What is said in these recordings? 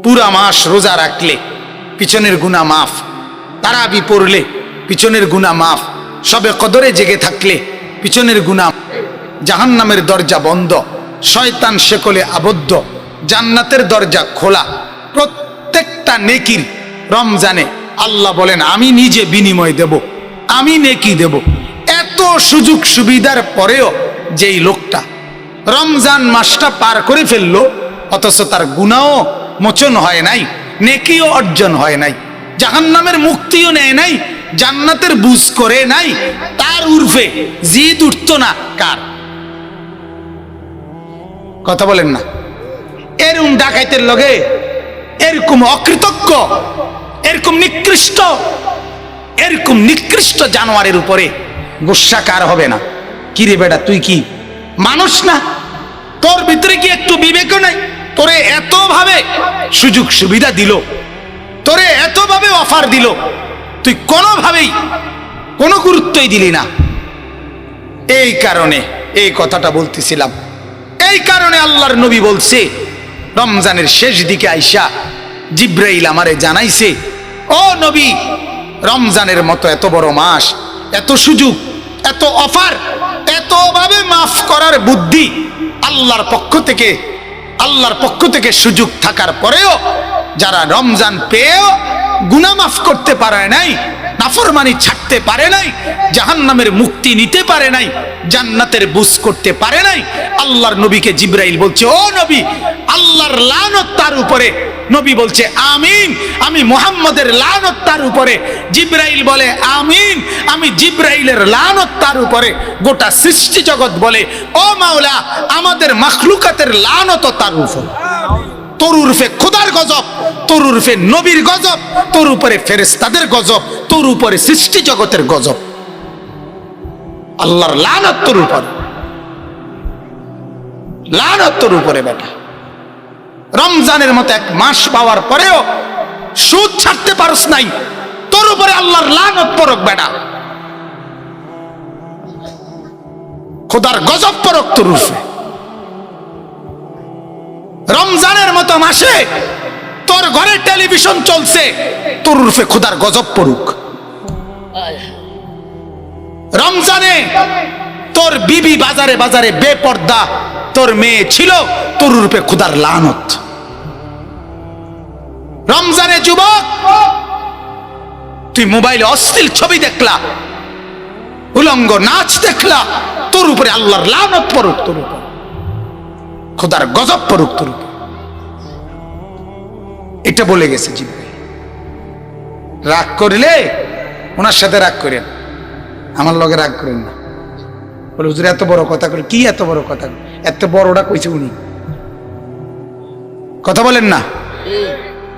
পুরা মাস রোজা রাখলে পিছনের গুনাহ মাফ, তারাবি পড়লে পিছনের গুনাহ মাফ, সবে কদরে জেগে থাকলে পিছনের গুনাহ, জাহান্নামের দরজা বন্ধ, শয়তান শেকলে আবদ্ধ, জান্নাতের দরজা খোলা। প্রত্যেকটা নেকির রমজানে আল্লাহ বলেন আমি নিজে বিনিময় দেব, আমি নেকি দেব। এত সুযোগ সুবিধার পরেও যেই লোকটা রমজান মাসটা পার করে ফেললো, অথচ তার গুনাহও মোচন হয় নাই, নেকিও অর্জন হয় নাই, জাহান্নামের মুক্তিও নেয় নাই, জান্নাতের বুঝ করে নাই, তার উর্ফে জিদ উঠত না কার? কথা বলেন না। এরকম ডাকাইতের লগে, এরকম অকৃতজ্ঞ, এরকম নিকৃষ্ট জানোয়ারের উপরে গোসা কার হবে না? কি রে বেটা, তুই কি মানুষ না? তোর ভিতরে কি একটু বিবেক নাই? তোরে এত ভাবে সুযোগ সুবিধা দিল, তোরে এত ভাবে অফার দিল, তুই কোনোভাবেই কোনো গুরুত্বই দিলি না। এই কারণে এই কথাটা বলতেছিলাম। এই কারণে আল্লাহর নবী বলছে, রমজানের শেষ দিকে আইসা জিব্রাইল আমারে জানাইছে, ও নবী, রমজানের মতো এত বড় মাস, এত সুযোগ, এত অফার, এতভাবে মাফ করার বুদ্ধি আল্লাহর পক্ষ থেকে সুযোগ থাকার পরেও যারা রমজান পেয়েও গুনাহ মাফ করতে পারে নাই, নাফরমানি ছাড়তে পারে নাই, জাহান্নামের মুক্তি নিতে পারে নাই, জান্নাতের বুঝ করতে পারে নাই, আল্লাহর নবীকে জিব্রাইল বলছে, ও নবী, আল্লাহর লানত তার উপরে। নবী বলছে আমিন, আমি মুহাম্মদের লানত তার উপরে। জিব্রাইল বলে আমিন, আমি জিব্রাইলের লানত তার উপরে। গোটা সৃষ্টি জগৎ বলে, ও মাওলা, আমাদের মাখলুকাতের লানত তার উপর। তোর উর্ফে খোদার গজব, তোর উর্ফে নবীর গজব, তোর উপরে ফেরেশতাদের গজব, তোর উপরে সৃষ্টি জগতের গজব। আল্লাহর লানত তোর উপরে, লানত তোর উপরে বেটা। রমজানের মতো এক মাস পাওয়ার পরেও সুদ ছাড়তে পারস নাই, তোর উপরে আল্লাহর লানত পড়ুক বেটা, খোদার গজব পড়ুক তোর উপরে। রমজানের মতো মাসে তোর ঘরে টেলিভিশন চলছে, তোর উর্ফে খোদার গজব পড়ুক। রমজানে তোর বিবি বাজারে বাজারে বেপর্দা, তোর মেয়ে ছিল, তোর উর্ফে খোদার লানত। রমজানে যুবক তুই মোবাইলে অশ্লীল ছবি দেখলা, উলঙ্গ নাচ দেখলা, তোর উপরে আল্লাহর লানত পড়ুক, তোর উপর খোদার গজব পড়ুক তোর উপর। এটা বলে গেছে জিব্রাইল। রাগ করলে ওনার সাথে রাগ করেন, আমার লগে রাগ করেন না। বলে হুজুর এত বড় কথা করে, কি এত বড় কথা? এত বড়টা কইছে উনি, কথা বলেন না।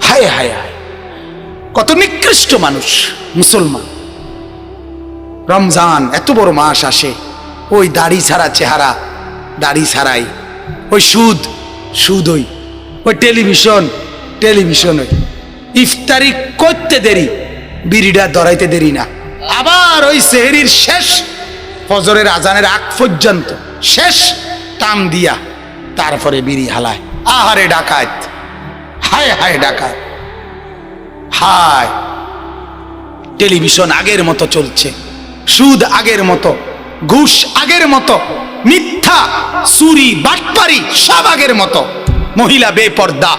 হায় হায় হায়, কত নিকৃষ্ট মানুষ মুসলমান। রমজান এত বড় মাস আসে, ওই দাড়ি ছাড়া চেহারা, দাড়ি ছাড়াই, ওই সুদ, ওই টেলিভিশন, ওই ইফতারি করতে দেরি, বিড়িটা ধরাইতে দেরি না, আবার ওই সেহরির শেষ, ফজরের আজানের আগ পর্যন্ত শেষ টান দিয়া তারপরে বিড়ি হালায়। আহারে ডাকাত, হায় হায় ডাকাত, হায়। টেলিভিশন আগের মতো চলছে, সুদ আগের মতো, ঘুষ আগের মতো, মিথ্যা, চুরি, বাটপারি সব আগের মতো। মহিলা বেপর্দা,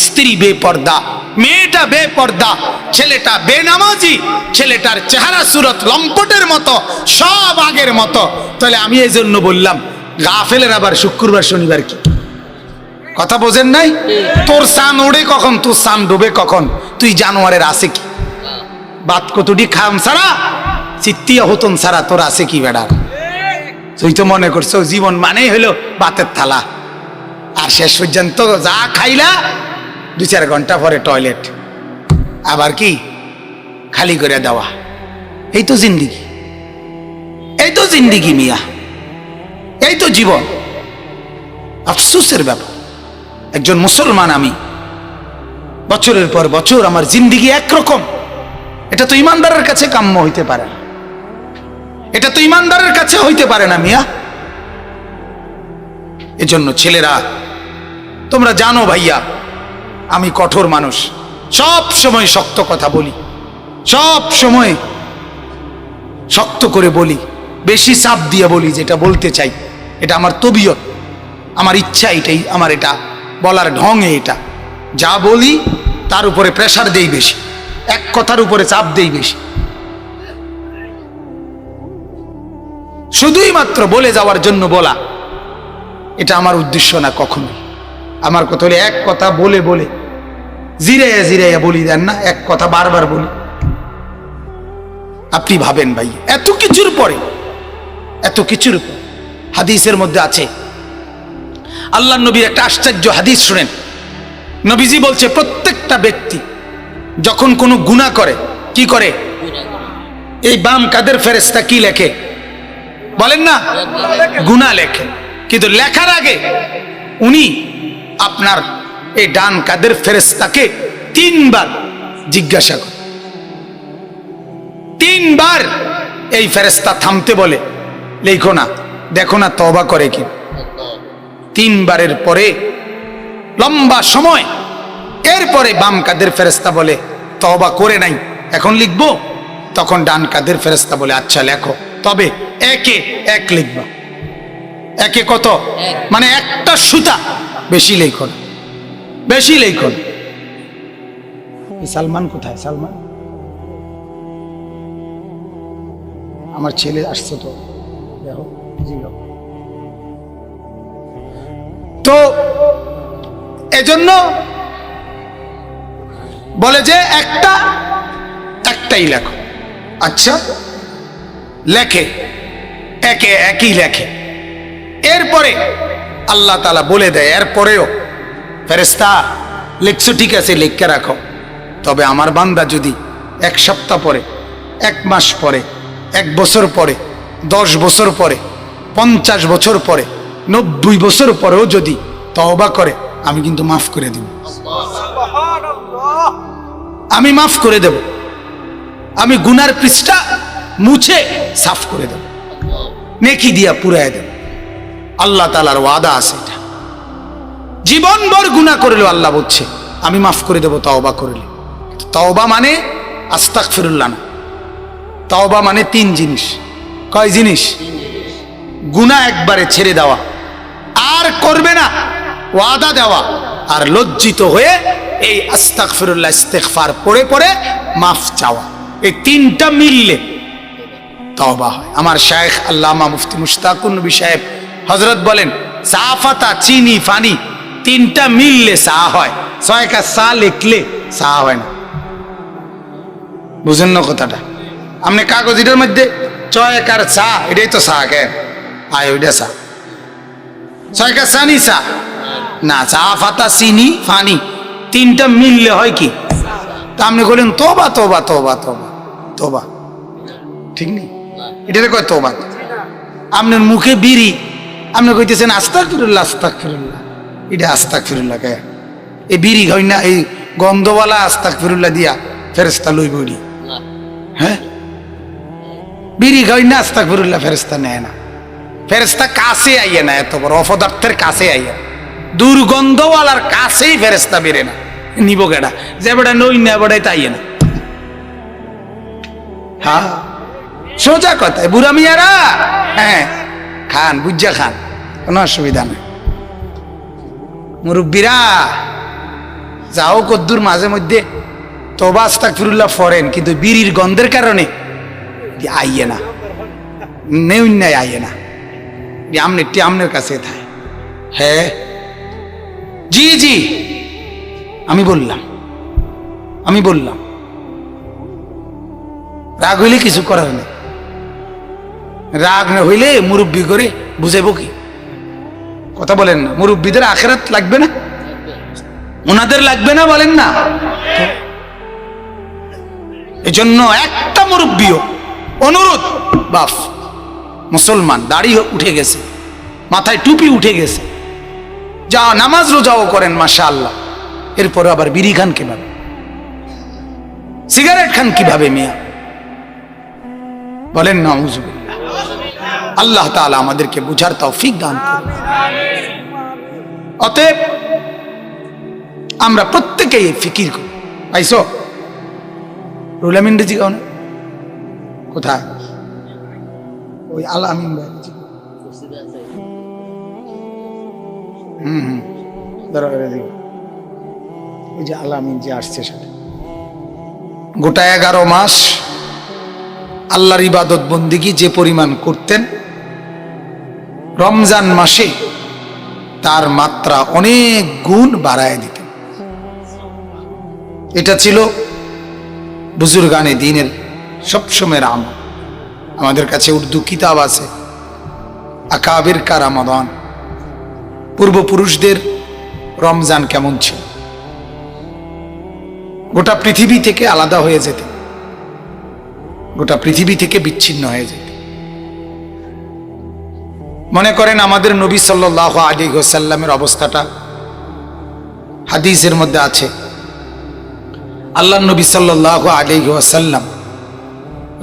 স্ত্রী বেপর্দা, মেয়েটা বেপর্দা, ছেলেটা বেনামাজি, ছেলেটার চেহারা সুরত লম্পটের মতো, সব আগের মতো। তাহলে আমি এই জন্য বললাম, গাফেলের আবার শুক্রবার শনিবার কি কথা বোঝেন নাই? তোর সান ওড়ে কখন, তোর সান ডুবে কখন, তুই জানোয়ারের আছে কি? বাত কতটি খাম ছাড়া, চিত্তিয়া হতন ছাড়া তোর আছে কি বেড়া? তুই তো মনে করছো জীবন মানেই হলো বাতের থালা, আর শেষ পর্যন্ত যা খাইলা 2-4 ঘন্টা পরে টয়লেট, আবার কি খালি করে দেওয়া। এই তো জিন্দিগি, এই তো জিন্দিগি মিয়া, এই তো জীবন। আফসোসের ব্যাপার, একজন মুসলমান আমি, বছরের পর বছর আমার জিন্দিগি একরকম। এটা তো ইমানদারের কাছে কাম্য হইতে পারে না, এটা তো ইমানদারের কাছে হইতে পারে না মিয়া। এজন্য ছেলেরা তোমরা জানো ভাইয়া, আমি কঠোর মানুষ, সব সময় শক্ত কথা বলি, সব সময় শক্ত করে বলি, বেশি চাপ দিয়ে বলি, যেটা বলতে চাই। এটা আমার তবিয়ত, আমার ইচ্ছা, এটাই আমার, এটা বলার ঢঙে। এটা যা বলি তার উপরে প্রেসার দেই বেশি, এক কথার উপরে চাপ দেই বেশি। শুধুই মাত্র বলে যাওয়ার জন্য বলা, এটা আমার উদ্দেশ্য না কখনোই। আমার কথা হলে এক কথা বলে বলে জিরাইয়া জিরাইয়া বলি, দেন না, এক কথা বারবার বলি। আপনি ভাবেন ভাই, এত কিছুর পরে, এত কিছুর পর হাদিসের মধ্যে আছে, আল্লাহ নবীর একটা আশ্চর্য হাদিস শুনেন। নবীজি বলছে, প্রত্যেকটা ব্যক্তি যখন কোনো গুনাহ করে, কি করে? এই বাম কাদের ফেরেশতা কি লেখে বলেন না? গুনাহ লেখে। কিন্তু লেখার আগে উনি আপনার এই ডান কাদের ফেরেশতাকে 3 বার জিজ্ঞাসা করে, 3 বার এই ফেরেশতা থামতে বলে, লেখো না, দেখো না তওবা করে কি। 3 বারের পরে লম্বা সময়, এরপরে বাম কাদের ফেরেশতা বলে তওবা করে নাই, এখন লিখবো। তখন ডান কাদের ফেরেশতা বলে, আচ্ছা লেখো, তবে একে এক লিখবা। একে কত? মানে একটা সুতা বেশি লেখো না, বেশি লেখো না। সালমান কোথায়? সালমান, আমার ছেলে আসছে তো, দেখো। তো এজন্য বলে যে একটাই লেখো। আচ্ছা, লেখে, একে একই লেখে। এরপরে আল্লাহ তাআলা বলে দেয়, এরপরেও ফেরেশতা লিখছো ঠিক আছে, লিখে রাখো, তবে আমার বান্দা যদি 1 সপ্তাহ পরে, 1 মাস পরে, 1 বছর পরে, 10 বছর পরে, 50 বছর পরে, 90 বছর পরেও যদি তওবা করে, আমি কিন্তু মাফ করে দেব। আমি মাফ করে দেব, আমি গুনার পৃষ্ঠা মুছে সাফ করে দেব, নেকি দিয়া পুরায় দেব। আল্লাহ তাআলার ওয়াদা আছে এটা। জীবনভর গুনাহ করলেও আল্লাহ বলছে আমি মাফ করে দেব তওবা করলে। তওবা মানে আস্তাগফিরুল্লাহ না, তওবা মানে 3 জিনিস। কয় জিনিস? গুনাহ একবারে ছেড়ে দেওয়া, আর করবে না, ওয়াদা দেওয়া, আর লজ্জিত হয়ে এই আস্তাগফিরুল্লাহ ইস্তিগফার পড়ে পড়ে মাফ চাওয়া। এই 3টা মিললে তওবা হয়। আমার শায়েখ আল্লামা মুফতি মুশতাকুর নবী সাহেব হযরত বলেন, সাফাতা চিনি ফানি 3টা মিললে সা হয়, 6 কা সা লিখলে সা হয় না। বুঝেন না কথাটা? আপনি কাগজের মধ্যে 6 আর সা, এটাই তো সা, কেন আয় ওইটা সা, 6 কা সানি সা না, সাফাতা চিনি ফানি 3টা মিললে হয় কি? তা আপনি বলেন তওবা তওবা তওবা তওবা তওবা, ঠিক নেই, এটারে কয় তওবা। আপনার মুখে বিড়ি, আপনি কইতেছেন আস্তাগফিরুল্লাহ আস্তাগফিরুল্লাহ, এটা আস্তাগফিরুল্লাহ কে? এই বিড়ি হয় না, এই গন্ধওয়ালা আস্তাগফিরুল্লাহ দিয়া ফেরেশতা লইব নি? হ্যাঁ, বিড়ি হয় না, আস্তাগফিরুল্লাহ ফেরেশতা নেয় না। ফেরেশতা কাছে আইয়ে না, এত বড় অপদার্থের কাছে আইয়ে, দুর্গন্ধওয়ালার কাছেই ফেরেশতা বেরে না। নিব কেডা? যে বেটা নই না, বেটাই তাইয়ে না। হ্যাঁ, সোজা কথা। বুড়া মিয়ারা হ্যাঁ খান, বুঝা খান, কোনো অসুবিধা নেই। মুরব্বীরা যাও কদ্দুর মাঝে মধ্যে তওবা আস্তাগফিরুল্লাহ পড়েন, কিন্তু বিড়ির গন্ধের কারণে আইয়ে না, নেই নাই আইয়ে না, আমনের কাছে থাকে। হ্যাঁ জি জি, আমি বললাম রাগ হইলে কিছু করার নেই। রাগ না হইলে মুরব্বি করে বুঝাইব কি? কথা বলেন না? মুরব্বিদের আখিরাত লাগবে না? ওনাদের লাগবে না বলেন না? এজন্য একটা মুরব্বিও অনুরোধ, বাপ মুসলমান, দাড়ি উঠে গেছে, মাথায় টুপি উঠে গেছে, যা নামাজ রোজাও করেন মাশাআল্লাহ, এরপরে আবার বিড়ি খান কিভাবে, সিগারেট খান কিভাবে মিয়া? বলেন নাউযুবিল্লাহ। আল্লাহ তাআলা আমাদেরকে বুঝার তৌফিক দান করুন। অতএব আমরা প্রত্যেকেই ফিকির করি। পাইছো রুলামিন রেজি কারণ কোথায় ওই আল আমিন ভাই ওই যে আল আমিন যে আসছে সাথে গোটা 11 মাস আল্লাহর ইবাদত বন্দিগি যে পরিমাণ করতেন, রমজান মাসে তার মাত্রা অনেক গুণ বাড়ায় দিতেন। এটা ছিল বুজুর্গানে দ্বীনের সবসময়ের আমল। আমাদের কাছে উর্দু কিতাব আছে, আকাবির কা রমাদান, পূর্বপুরুষদের রমজান কেমন ছিল। গোটা পৃথিবী থেকে আলাদা হয়ে যেত, গোটা পৃথিবী থেকে বিচ্ছিন্ন হয়ে যেত। মনে করেন আমাদের নবী সাল্লাল্লাহু আলাইহি ওয়াসাল্লামের অবস্থাটা হাদিসের মধ্যে আছে। আল্লাহ নবী সাল্লাল্লাহু আলাইহি ওয়াসাল্লাম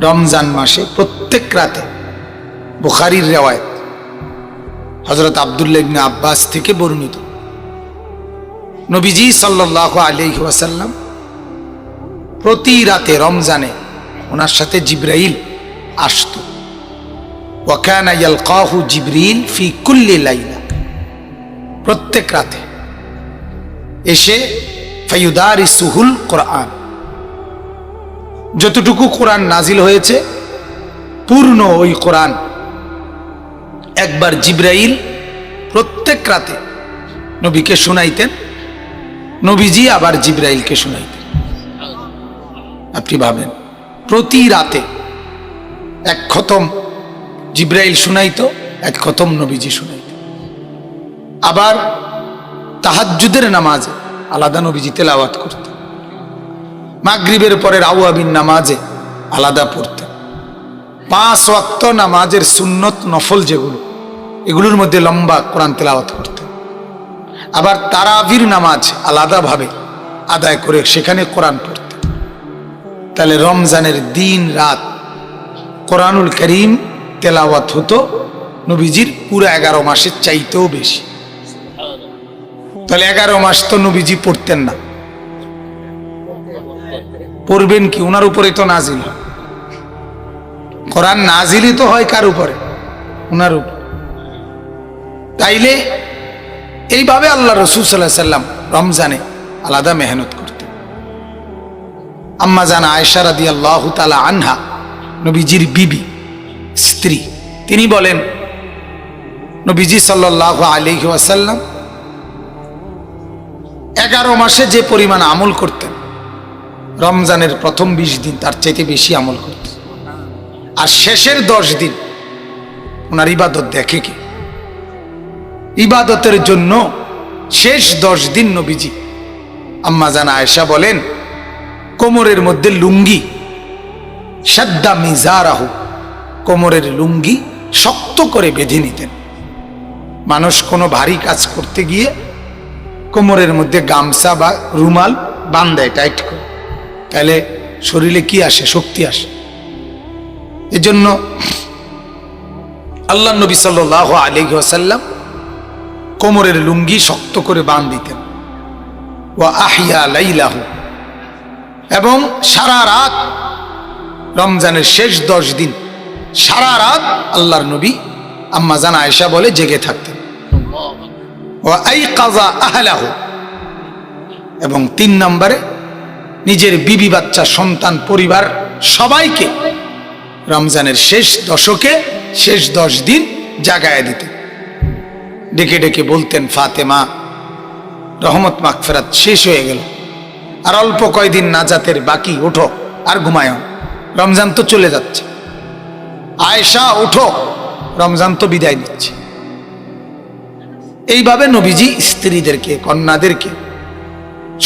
রমজান মাসে প্রত্যেক রাতে, বুখারীর রিওয়ায়াত হযরত আব্দুল্লাহ ইবনে আব্বাস থেকে বর্ণিত, নবীজি সাল্লাল্লাহু আলাইহি ওয়াসাল্লাম প্রতি রাতে রমজানে ওনার সাথে জিবরাইল আসতো। ওয়া কানা ইয়ালকাহু জিবরিল ফি কুল্লি লাইলা, প্রত্যেক রাতে এসে ফায়ুদারিসুহুল কোরআন, যতটুকু কোরআন নাজিল হয়েছে পূর্ণ ওই কোরআন একবার জিবরাইল প্রত্যেক রাতে নবীকে শুনাইতেন, নবীজি আবার জিবরাইলকে শুনাইতেন। আপনি ভাবেন, প্রতি রাতে এক খতম জিবরাইল শুনাইতো, এক খতম নবীজি শুনাইতেন। আবার তাহাজ্জুদের নামাজে আলাদা নবীজি তেলাওয়াত করতেন, মাগরিবের পরের আওয়াবিন নামাজে আলাদা পড়তেন, 5 ওয়াক্ত নামাজের সুন্নত নফল যেগুলো, এগুলোর মধ্যে লম্বা কোরআন তেলাওয়াত করতেন। আবার তারাবির নামাজ আলাদাভাবে আদায় করে সেখানে কোরআন পড়তেন। তাহলে রমজানের দিন রাত কোরআনুল করিম তেলাওয়াত হতো নবীজির পুরো 11 মাসের চাইতেও বেশি। তাহলে 11 মাস তো নবীজি পড়তেন না, পড়বেন কি? ওনার উপরে তো নাজিল হয় কোরআন, নাজিলই তো হয় কার উপরে? ওনার উপর। তাইলে এইভাবে আল্লাহ রাসূল সাল্লাল্লাহু আলাইহি সাল্লাম রমজানে আলাদা মেহনত করতেন। আম্মা জান আয়েশা রাদিয়াল্লাহু তাআলা আনহা, নবীজির বিবি, স্ত্রী, তিনি বলেন নবীজি সাল্লাল্লাহু আলাইহি ওয়াসাল্লাম 11 মাসে যে পরিমাণ আমল করতেন, রমজানের প্রথম 20 দিন তার চাইতে বেশি আমল করতেন। আর শেষের 10 দিন ওনার ইবাদত দেখে কি? ইবাদতের জন্য শেষ 10 দিন নবীজি, আম্মা জান আয়েশা বলেন, কোমরের মধ্যে লুঙ্গি, শাদ্দা মিজারাহু, কোমরের লুঙ্গি শক্ত করে বেঁধে নিতেন। মানুষ কোনো ভারী কাজ করতে গিয়ে কোমরের মধ্যে গামছা বা রুমাল বাঁধে টাইট করে, তাহলে শরীরে কি আসে? শক্তি আসে। এজন্য আল্লাহ নবী সাল্লাল্লাহু আলাইহি ওয়াসাল্লাম কোমরের লুঙ্গি শক্ত করে বাঁধ দিতেন। ওয়া আহিয়া লাইলাহু, এবং সারা রাত, রমজানের শেষ 10 দিন সারা রাত আল্লাহর নবী, আম্মা জান আয়েশা বলে, জেগে থাকতেন। ওয়া আইকাযা আহলাহু, এবং 3 নম্বরে নিজের বিবি, বাচ্চা, সন্তান, পরিবার সবাইকে রমজানের শেষ দশকে, শেষ 10 দিন জাগায় দিতেন। ডেকে ডেকে বলতেন, ফাতেমা, রহমত মাগফিরাত শেষ হয়ে গেল, আর অল্প কয়দিন নাজাতের বাকি, ওঠো আর ঘুমায়, রমজান তো চলে যাচ্ছে। আয়েশা, ওঠো, রমজান তো বিদায় নিচ্ছে। এইভাবে নবীজি স্ত্রীদেরকে, কন্যাদেরকে,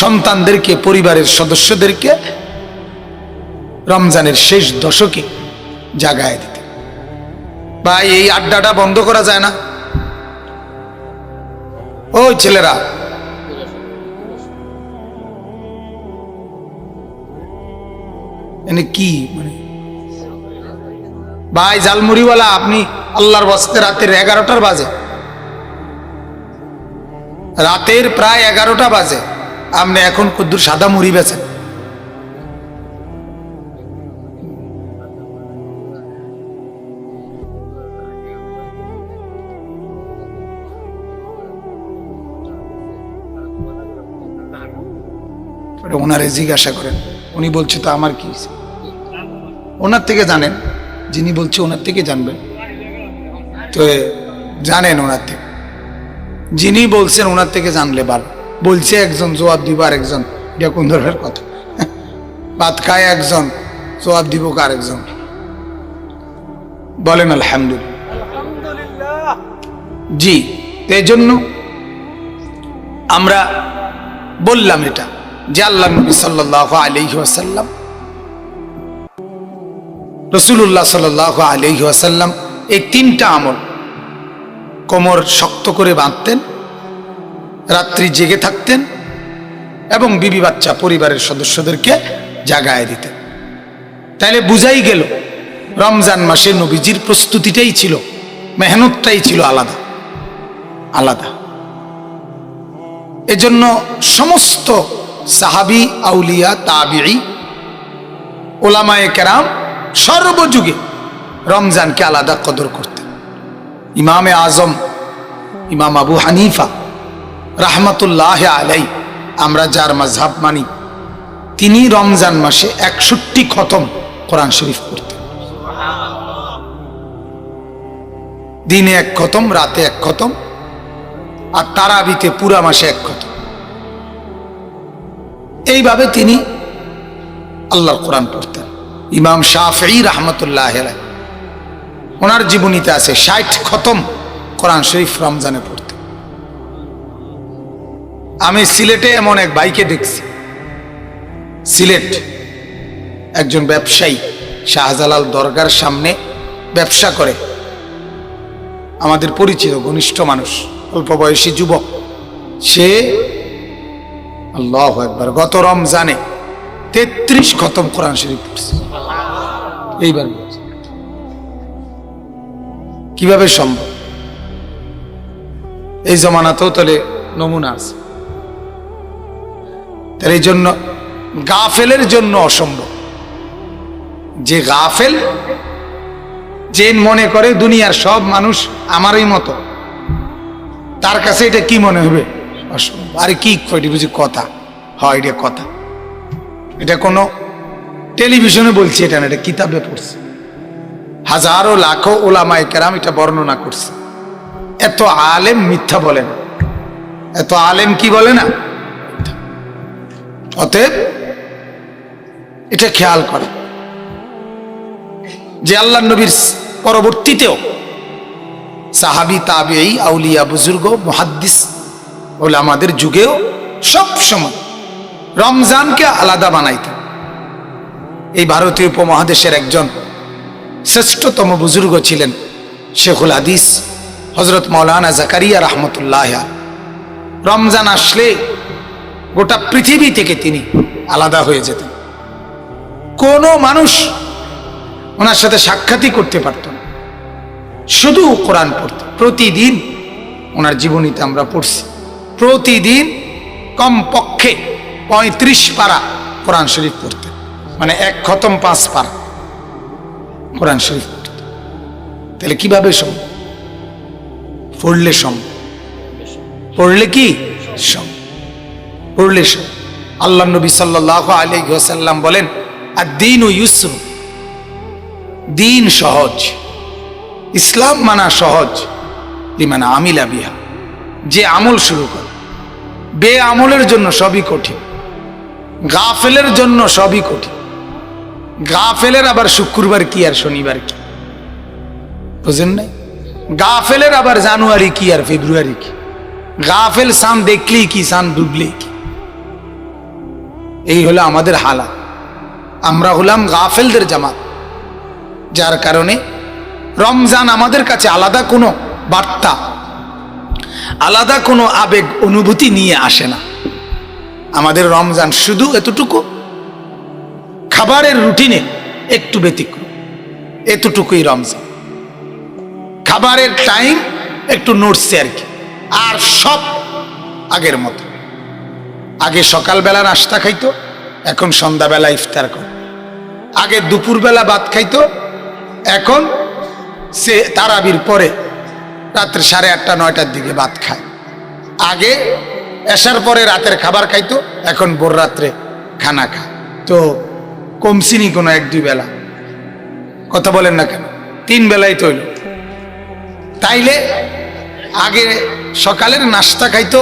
সন্তানদেরকে, পরিবারের সদস্যদেরকে রমজানের শেষ দশকে জাগায় দিতেন। ভাই, এই আড্ডাটা বন্ধ করা যায় না? ওই ছেলেরা, এনে কি মানে? ভাই জালমুড়িওয়ালা, আপনি আল্লাহর ওয়াস্তে রাতের 11টার বাজে, রাতের প্রায় 11টা বাজে, আপনি এখন কদ্দুর সাদা মুড়ি বেচেন। ওনারে জিজ্ঞাসা করেন, উনি বলছে তো আমার কি হয়েছে? ওনার থেকে জানেন, যিনি বলছে ওনার থেকে জানবেন তো, জানেন ওনার থেকে, যিনি বলছেন ওনার থেকে জানলে ভালো। বলছে একজন, জবাব দিব আর একজন, এটা কোন ধরনের কথা? ভাত খায় একজন, জবাব দিব কার একজন? বলেন আলহামদুলিল্লাহ। জি, এই জন্য আমরা বললাম এটা যে আল্লাহ নবী সাল্লাল্লাহু আলাইহি ওয়াসাল্লাম, রাসূলুল্লাহ সাল্লাল্লাহু আলাইহি ওয়াসাল্লাম এই তিনটা আমল কোমর শক্ত করে বাঁধতেন, রাত্রি জেগে থাকতেন এবং বিবি বাচ্চা পরিবারের সদস্যদেরকে জাগায় দিতেন। তাইলে বুঝাই গেল রমজান মাসে নবীজির প্রস্তুতিটাই ছিল, মেহনতটাই ছিল আলাদা আলাদা। এজন্য সমস্ত সাহাবী, আউলিয়া, তাবিঈ, ওলামায়ে কেরাম সর্বযুগে রমজানকে আলাদা কদর করতেন। ইমামে আজম ইমাম আবু হানিফা রাহমাতুল্লাহ আলাই, আমরা যার মাযহাব মানি, তিনি রমজান মাসে 61 খতম কোরআন শরীফ পড়তেন। দিনে 1 খতম, রাতে 1 খতম, আর তারাবিতে পুরা মাসে 1 খতম। এইভাবে তিনি আল্লাহর কোরআন পড়তেন। ইমাম শাফিঈ রাহমাতুল্লাহ আলাই, ওনার জীবনীতে আছে 60 খতম কোরআন শরীফ রমজানে পড়তেন। আমি সিলেটে এমন এক ভাইকে দেখছি, সিলেট একজন ব্যবসায়ী, শাহজালাল দরগার সামনে ব্যবসা করে, আমাদের পরিচিত ঘনিষ্ঠ মানুষ, অল্প বয়সী যুবক। সে আল্লাহু আকবার গত রমজানে 33 খতম কোরআন শরীফ পড়ছে। এইবার কিভাবে সম্ভব? এই জমানাতেও তাহলে নমুনা আছে। তার এই জন্য গাফেলের জন্য অসম্ভব। যে গাফেল, যে মনে করে দুনিয়ার সব মানুষ আমারই মতো, তার কাছে এটা কি মনে হবে? অসম্ভব। আরে কি বুঝি কথা হয়, এটা কথা, এটা কোনো টেলিভিশনে বলছি এটা না, এটা কিতাবে পড়ছে। হাজারো লাখো ওলামায়ে কেরাম এটা বর্ণনা করছে। এত আলেম মিথ্যা বলে না, এত আলেম কি বলে না। অতএব এটা খেয়াল করে যে আল্লাহ নবীর পরবর্তীতেও সাহাবী, তাবিঈ, আউলিয়া, বুজুর্গ, মুহাদ্দিস, ওলামাদের যুগেও সব সময় রমজানকে আলাদা বানাইতেন। এই ভারতীয় উপমহাদেশের একজন শ্রেষ্ঠতম বুজুর্গ ছিলেন শেখুল হাদিস হযরত মাওলানা জাকারিয়া রাহমাতুল্লাহ। রমজান আসলে গোটা পৃথিবী থেকে তিনি আলাদা হয়ে যেতেন। কোনো মানুষ ওনার সাথে সাক্ষাৎই করতে পারত না, শুধু কোরআন পড়তেন। প্রতিদিন ওনার জীবনীতে আমরা পড়ছি, প্রতিদিন কমপক্ষে 35 পারা কোরআন শরীফ পড়তেন, মানে 1 খতম 5 পারা কোরআন শরীফ পড়তেন। তাহলে কিভাবে সম্ভব? পড়লে সম্ভব, পড়লে কি সম্ভব, পড়লে সম্ভব। আল্লাহ নবী সাল্লাল্লাহু আলাইহি ওয়াসাল্লাম বলেন, আদ-দীনু ইউসর, দিন সহজ, ইসলাম মানা সহজ, লিমান আমিলা বিহা, যে আমল শুরু করে। বে আমলের জন্য সবই কঠিন, গাফেলের জন্য সবই কঠিন। গাফেলের আবার শুক্রবার কি আর শনিবার কি, বুঝেন নাই? গাফেলের আবার জানুয়ারি কি আর ফেব্রুয়ারি কি। গাফেল সান দেখলেই কি, সান ডুবলেই কি। এই হলো আমাদের হালাত। আমরা হলাম গাফেলদের জামাত, যার কারণে রমজান আমাদের কাছে আলাদা কোনো বার্তা, আলাদা কোনো আবেগ অনুভূতি নিয়ে আসে না। আমাদের রমজান শুধু এতটুকু, খাবারের রুটিনে একটু ব্যতিক্রম, এতটুকুই রমজান। খাবারের টাইম একটু নড়ছে আর কি, আর সব আগের মতো। আগে সকালবেলা নাস্তা খাইতো, এখন সন্ধ্যাবেলা ইফতার করে। আগে দুপুরবেলা ভাত খাইতো, এখন সে তারাবির পরে রাত্রে 8:30 9টার দিকে ভাত খায়। আগে এশার পরে রাতের খাবার খাইতো, এখন ভোর রাত্রে খানা খায়। তো কমছিনি কোনো 1-2 বেলা, কথা বলেন না কেন? 3 বেলাই তৈল। তাইলে আগে সকালের নাস্তা খাইতো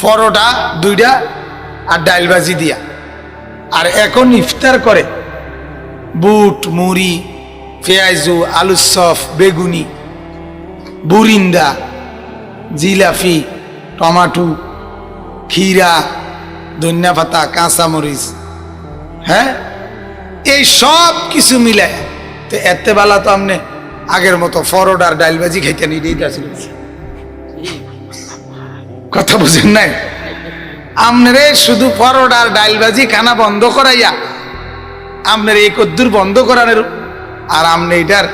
পরোটা 2টা আর ডাইল ভাজি দিয়া, আর এখন ইফতার করে বুট, মুড়ি, পেঁয়াজু, আলুর চপ, বেগুনি, বুরিন্দা, জিলাপি, টমাটো, ক্ষীরা, ধনিয়া পাতা, কাঁচামরিচ, হ্যাঁ, এই সব কিছু মিলে। তো এতে বেলা তো আপনি আগের মতো পরোটার ডাইল ভাজি খাইতেন, এটাই কথা বুঝেন নাই? আপনারে শুধু পরোটার ডাইল ভাজি খানা বন্ধ করাইয়া আপনার এই কদ্দুর বন্ধ করানোর, আর আপনি এটার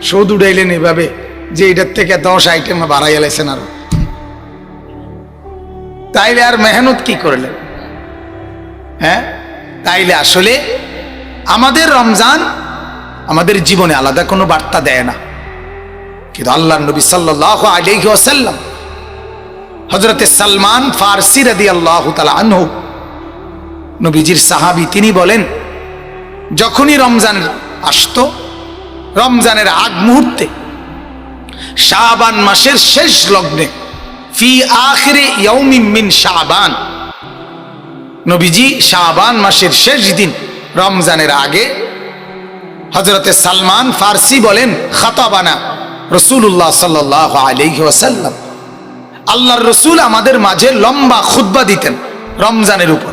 শোধ উঠাইলেন এভাবে যে এটার থেকে 10 আইটেম বাড়াই এলেছেন আরো। তাইলে আর মেহনত কি করলেন? হ্যাঁ, তাইলে আসলে আমাদের রমজান আমাদের জীবনে আলাদা কোনো বার্তা দেয় না, কিন্তু আল্লাহর নবী সাল্লাল্লাহু আলাইহি ওয়াসাল্লাম, হযরতে সালমান ফারসি রাদিয়াল্লাহু তাআলা আনহু, নবীজির সাহাবী, তিনি বলেন যখনই রমজান আসতো, রমজানের আগ মুহূর্তে শাবান মাসের শেষ লগ্নে, ফি আখিরি ইয়াউমিন মিন শাবান, নবীজি শাবান মাসের শেষ দিন রমজানের আগে, হযরতে সালমান ফারসি বলেন, খাতাবানা রাসূলুল্লাহ সাল্লাল্লাহু আলাইহি ওয়াসাল্লাম, আল্লাহর রাসূল আমাদের মাঝে লম্বা খুতবা দিতেন রমজানের উপর।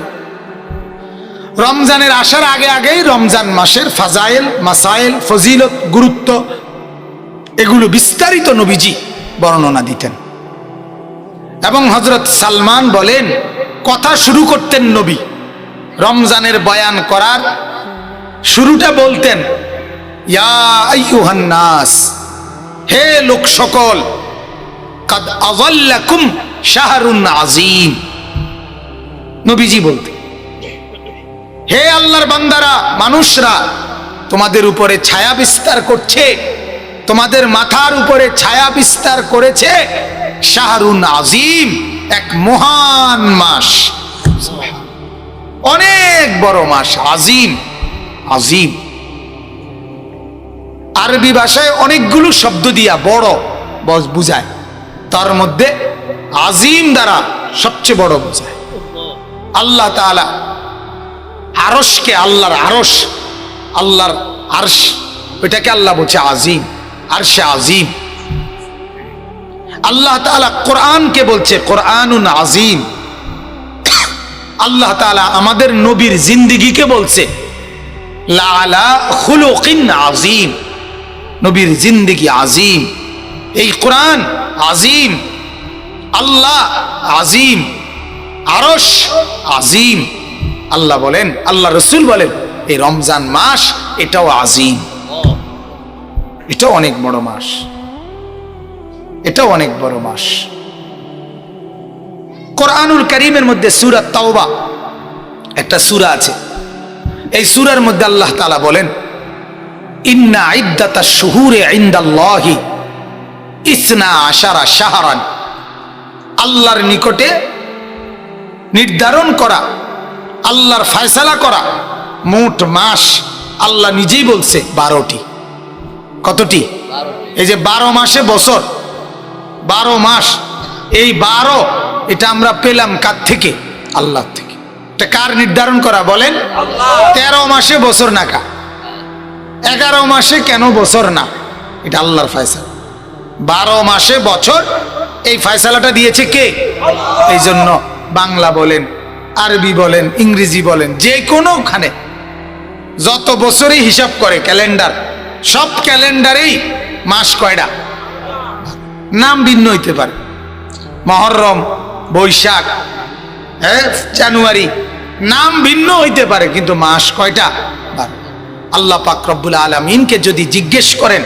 রমজানের আসার আগে আগেই রমজান মাসের ফাজাইল, মাসাইল, ফজিলত, গুরুত্ব, এগুলো বিস্তারিত নবীজি বর্ণনা দিতেন। এবং হযরত সালমান বলেন, কথা শুরু করতেন নবী রমজানের বয়ান করার শুরুটা বলতেন, ইয়া আইয়ুহান নাস, হে লোক সকল, কাদ আযাল্লাকুম শাহরুন আযীম। নবীজি বলতেন, হে আল্লাহর বান্দারা, মানুষরা, তোমাদের উপরে ছায়া বিস্তার করছে, তোমাদের মাথার উপরে ছায়া বিস্তার করেছে শাহরুন আযীম, এক মহান মাস, অনেক বড় মাস। আযীম, আযীম আরবি ভাষায় অনেকগুলো শব্দ দিয়া বড় বুঝায়, তার মধ্যে আযীম দ্বারা সবচেয়ে বড় বোঝায়। আল্লাহ তাআলা আরশকে, আল্লাহর আরশ, আল্লাহর আরশ, ওইটাকে আল্লাহ বলছে আযীম, আরশে আযীম। আল্লাহ তাআলা কোরআনকে বলছে কোরআনুন আযীম। আল্লাহ তাআলা আমাদের নবীর জিন্দেগিকে বলছে লা আলা খুলুকিন আযীম, নবীর জিন্দেগি আযীম, এই কোরআন আযীম, আল্লাহ আযীম, আরশ আযীম। আল্লাহ বলেন, আল্লাহ রাসূল বলেন, এই রমজান মাস এটাও আযীম, এটাও অনেক বড় মাস, এটাও অনেক বড় মাস। কোরআনুল কারীমের মধ্যে সূরা তাওবা একটা সূরা আছে, এই সূরার মধ্যে আল্লাহ তাআলা বলেন, ইন্না ইদ্দাতাশ শুহুরি ইনদাল্লাহি 12 শাহরান, আল্লাহর নিকটে নির্ধারণ করা, আল্লাহর ফয়সালা করা মোট মাস, আল্লাহ নিজেই বলছে 12টি। কতটি? এই যে 12 মাসে বছর, 12 মাস, এই 12 এটা আমরা পেলাম কার থেকে? আল্লাহ থেকে। এটা কার নির্ধারণ করা বলেন? 13 মাসে বছর না কা, 11 মাসে কেন বছর না, এটা আল্লাহর ফয়সালা। 12 মাসে বছর, এই ফয়সালাটা দিয়েছে কে? এই জন্য বাংলা বলেন, আরবি বলেন, ইংরেজি বলেন, যে কোনোখানে যত বছরই হিসাব করে ক্যালেন্ডার, সব ক্যালেন্ডারেই মাস কয়টা? নাম ভিন্ন হইতে পারে, মহরম, বৈশাখ, জানুয়ারি, নাম ভিন্ন হইতে পারে, কিন্তু মাস কয়টা? আল্লাহ পাক রব্বুল আলামিনকে যদি জিজ্ঞেস করেন,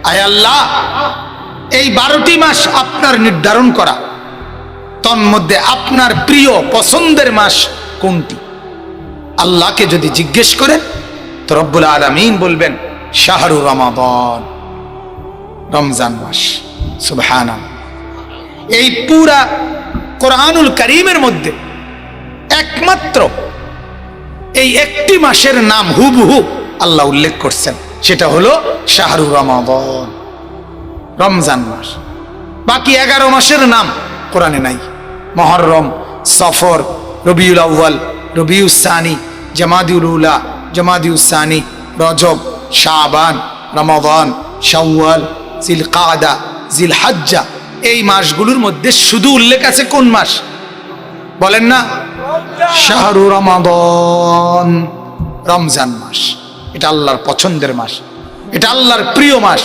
আয় আল্লাহ, এই 12টি মাস আপনার নির্ধারণ করা, তন্মধ্যে আপনার প্রিয় পছন্দের মাস কোনটি? আল্লাহকে যদি জিজ্ঞেস করেন তো রব্বুল আলামিন বলবেন শাহরু রমাদান, রমজান মাস। সুবহানাল্লাহ। এই পুরা কোরআনুল কারীমের মধ্যে একমাত্র এই একটি মাসের নাম হুবহু আল্লাহ উল্লেখ করছেন, সেটা হলো শাহরু রমাদান, রমজান মাস। বাকি 11 মাসের নাম কোরআনে নাই। মুহররম, সফর, রবিউল আউয়াল, রবিউস সানি, জামাদিউল উলা, জামাদিউস সানি, রজব, শাবান, রমাদান, শাওয়াল, জিলকাদা, জিলহজ্জা, এই মাসগুলোর মধ্যে শুধু উল্লেখ আছে কোন মাস? বলেন না? শাহরু রমাদান, রমজান মাস। এটা আল্লাহর পছন্দের মাস, এটা আল্লাহর প্রিয় মাস।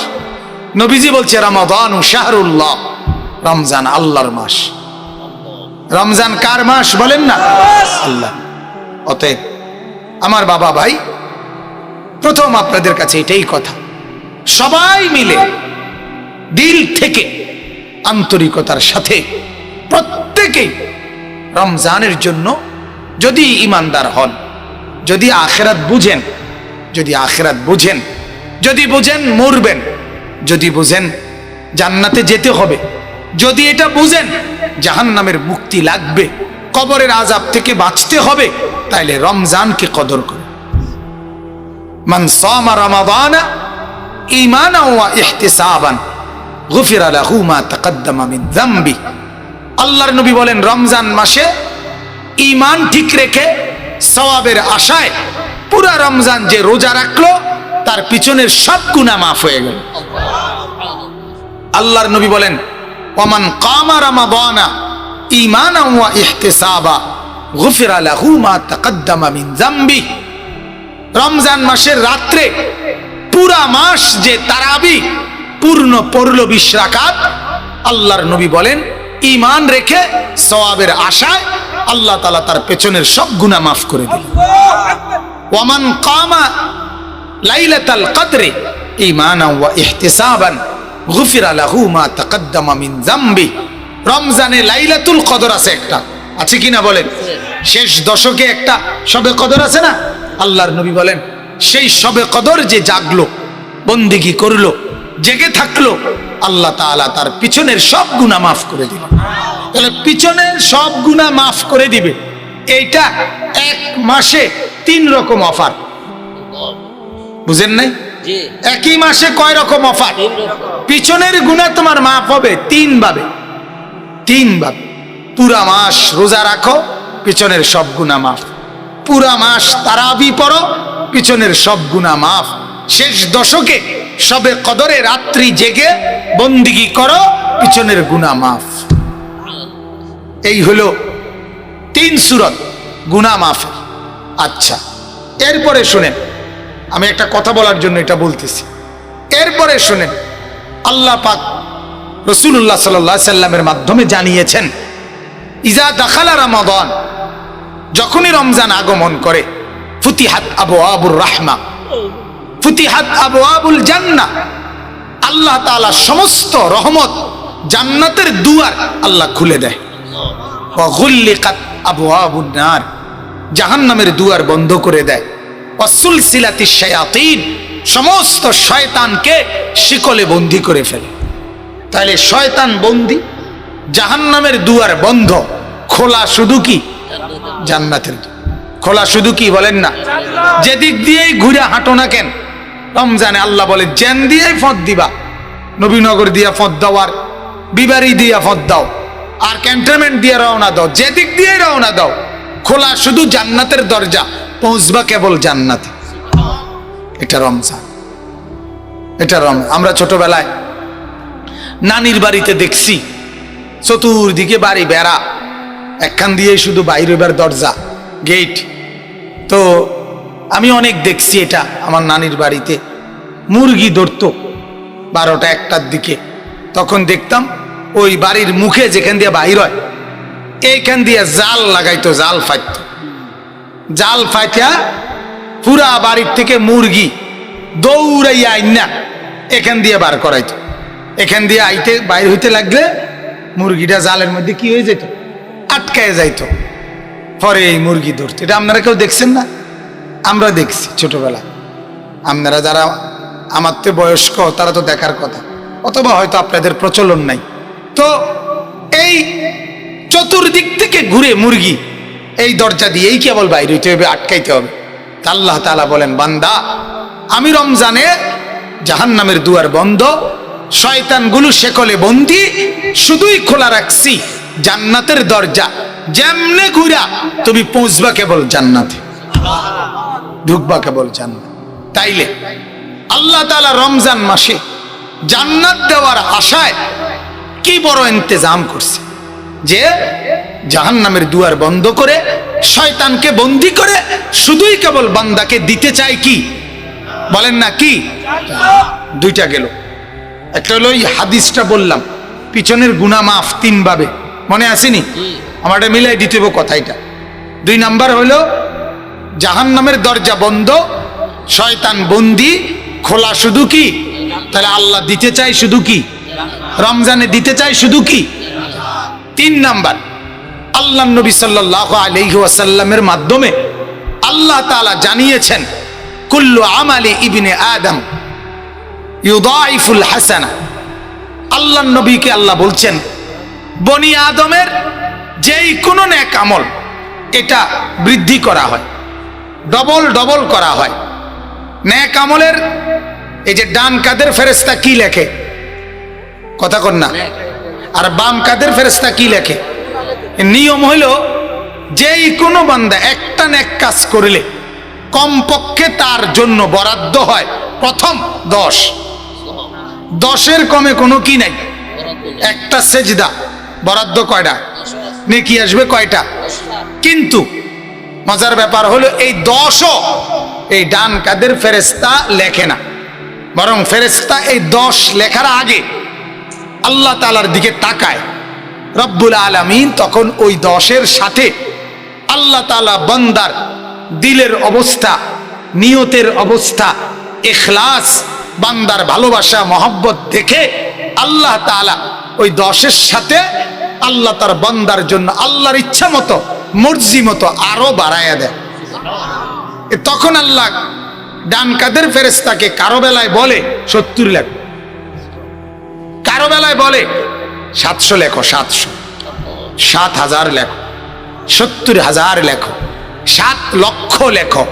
নবীজি বলছে রমাদান ও শাহরুল্লাহ, রমজান আল্লাহর মাস। রমজান কার মাস বলেন না? আল্লাহ। অতএব আমার বাবা ভাই, প্রথম আপনাদের কাছে এটাই কথা, সবাই মিলে দিল থেকে আন্তরিকতার সাথে প্রত্যেকেই রমজানের জন্য, যদি ইমানদার হন, যদি আখিরাত বুঝেন, যদি আখিরাত বুঝেন, যদি বুঝেন মরবেন, যদি বুঝেন জান্নাতে যেতে হবে, যদি এটা বুঝেন জাহান্নামের মুক্তি লাগবে, কবরের আযাব থেকে বাঁচতে হবে, তাইলে রমজানকে কদর করে। মান সামা রমাদানা ঈমানান ওয়া ইহতিসাবান গুফিরা লাহু মা তাকদ্দামা মিন যামবি। আল্লাহর নবী বলেন রমজান মাসে ঈমান ঠিক রেখে সওয়াবের আশায় পুরা রমজান যে রোজা রাখলো তার পিছনের সব গুনাহ মাফ হয়ে গেল। আল্লাহর নবী বলেন ওমান কামা রমাদানা ঈমানান ওয়া ইহতিসাবা গুফিরা লাহু মা তাকদ্দামা মিন যামবি। রমজান মাসের রাত্রে পুরা মাস যে তারাবি পূর্ণ পড়ল 20 রাকাত, আল্লাহর নবী বলেন ঈমান রেখে সওয়াবের আশায় আল্লাহ তাআলা তার পেছনের সব গুনাহ মাফ করে দিলেন। ওয়ামান কামা লাইলাতাল কদরে ঈমানান ওয়া ইহতিসাবান গুফিরা লাহু মা তাকদ্দামা মিন যামবি। রমজানে লাইলাতুল কদর আছে, একটা আছে কিনা বলেন? শেষ দশকে একটা শবে কদর আছে না? আল্লাহর নবী বলেন সেই শবে কদর যে জাগলো, বন্দেগী করলো, জেগে থাকলো, আল্লাহ তাআলা তার পিছনের সব গুনাহ মাফ করে দিল। তাহলে পিছনের সব গুনাহ মাফ করে দিবে, এইটা এক মাসে 3 রকম অফার। বুঝেন নাই? একই মাসে কয় রকম অফার? পিছনের গুনাহ তোমার মাফ হবে 3 ভাবে। 3 ভাবে। পুরা মাস রোজা রাখো, পিছনের সব গুনাহ মাফ। পুরা মাস তারাবি পড়ো, পিছনের সব গুনাহ মাফ। শেষ দশকে শবে কদরে রাত্রি জেগে বন্দেগী করো, পিছনের গুনাহ মাফ। এই হলো 3 সূরত গুনাহ মাফ। আচ্ছা, এরপরে শুনেন, আমি একটা কথা বলার জন্য এটা বলতেছি। এরপরে শুনেন, আল্লাহ পাক রাসূলুল্লাহ সাল্লাল্লাহু আলাইহি সাল্লামের মাধ্যমে জানিয়েছেন ইজা দাখালা রমাদান, যখনই রমজান আগমন করে, ফুতিহাত আবওয়াবুর রাহমা, ফুতিহাত আবওয়াবুল জান্নাহ, আল্লাহ তাআলা সমস্ত রহমত, জান্নাতের দুয়ার আল্লাহ খুলে দেয়। ওয়া গুল্লিকাত আবওয়াবুন নার, জাহান্নামের দুয়ার বন্ধ করে দেয়। ওয়া সুলসিলাতিশ শায়াতিন, সমস্ত শয়তানকে শিকলে বন্দী করে ফেলে। তাহলে শয়তান বন্দী, জাহান্নামের দুয়ার বন্ধ, খোলা শুধু কি? জান্নাতের খোলা শুধু কি বলেন না? যেদিক দিয়েই ঘুরে হাঁটো না কেন, রমজানে আল্লাহ বলে জেন দিয়েই ফদ দিবা, নবীনগর দিয়া ফদ দাও, আর বিবাড়ি দিয়া ফদ দাও, আর ক্যান্টনমেন্ট দিয়ে রওনা দাও, যেদিক দিয়ে রওনা দাও, খোলা শুধু জান্নাতের দরজা, পৌঁছবা কেবল জান্নাতে। এটা রমজান, এটা আমরা ছোটবেলায় নানির বাড়িতে দেখছি, চতুর্দিকে বাড়ি বেড়া, একখান দিয়ে শুধু বাইরে বের দরজা, গেট। তো আমি অনেক দেখছি এটা আমার নানির বাড়িতে। মুরগি ধরতো 12টা 1টার দিকে, তখন দেখতাম ওই বাড়ির মুখে যেখান দিয়ে বাইর হয় এইখান দিয়ে জাল লাগাইতো, জাল ফাইত, জাল ফাইতা পুরা বাড়ির থেকে মুরগি দৌড়াইয়া আইনা এখান দিয়ে বার করাইতো। এখান দিয়ে আইতে বাইর হইতে লাগলে মুরগিটা জালের মধ্যে কি হয়ে যেত? আটকায় যাইতো, পরে এই মুরগি ধরতো। এটা আপনারা কেউ দেখছেন না? আমরা দেখছি ছোটবেলা। আপনারা যারা আমার তো বয়স্ক তারা তো দেখার কথা, অথবা হয়তো আপনাদের প্রচলন নাই। তো এই চতুর্দিক থেকে ঘুরে মুরগি এই দরজা দিয়েই কেবল বাইরে হইতে হবে, আটকাইতে হবে। তা আল্লাহ তাআলা বলেন, বান্দা আমি রমজানে জাহান্নামের দুয়ার বন্ধ, শয়তানগুলো শেকলে বন্দি, শুধুই খোলা রাখছি জান্নাতের দরজা। যেমনে ঘুরা তুমি পৌঁছবা কেবল জান্নাতে, ঢুকবা কেবল জান্নাত। তাইলে আল্লাহ তাআলা রমজান মাসে জান্নাত দেওয়ার আশায় কি বড় ইন্তজাম করছে যে জাহান্নামের দুয়ার বন্ধ করে শয়তানকে বন্দী করে শুধুই কেবল বান্দাকে দিতে চায় কি? বলেন না কি? দুইটা গেল। একটা হলো এই হাদিসটা বললাম, পিছনের গুনাহ মাফ 3 ভাবে, মনে আসেনি? আমার মিলাই দিতে হবে কথাটা। 2 নাম্বার হলো জাহান্নামের দরজা বন্ধ, শয়তান বন্দী, খোলা শুধু কি? তাহলে আল্লাহ দিতে চাই শুধু কি? রমজানে দিতে চাই শুধু কি? 3 নাম্বার, আল্লাহ নবী সাল্লাল্লাহু আলাইহি ওয়াসাল্লামের মাধ্যমে আল্লাহ তাআলা জানিয়েছেন, কুল্লু আমালি ইবনে আদম ইউদাইফুল হাসানা। আল্লাহ নবীকে আল্লাহ বলছেন, বনি আদমের যেই কোনো নেক আমল এটা বৃদ্ধি করা হয়, ডবল ডবল করা হয়। নেক আমলের এই যে ডান কাদের ফেরেশতা কি লেখে? কথা কন না। আর বাম কাদের ফেরেশতা কি লেখে? নিয়ম হইল যেই কোনো বান্দা একটা নেক কাজ করলে কমপক্ষে তার জন্য বরাদ্দ হয় প্রথম 10, 10-এর কমে কোনো কি নাই। একটা সেজদা বরাদ্দ কয়টা? নেকি আসবে কয়টা? কিন্তু মজার ব্যাপার হলো এই 10ও এই ডান কাদের ফেরেশতা লেখে না, বরং ফেরেশতা এই 10 লেখার আগে আল্লাহ তাআলার দিকে তাকায়। রব্বুল আলামিন তখন ওই 10-এর সাথে আল্লাহ তাআলা বান্দার দিলের অবস্থা, নিয়তের অবস্থা, ইখলাস, বান্দার ভালোবাসা মহব্বত দেখে আল্লাহ তাআলা ওই 10-এর সাথে আল্লাহ তার বান্দার জন্য আল্লাহর ইচ্ছা মতো, মর্জি মতো আরো বাড়ায়া দেয়। তখন আল্লাহ ডান কাদের ফেরেশতাকে কারো বেলায় বলে 70 লেখো, কারো বেলায় বলে 700 লেখো, 700, 7,000 লেখো, 70,000 লেখো, 7 লক্ষ লেখো,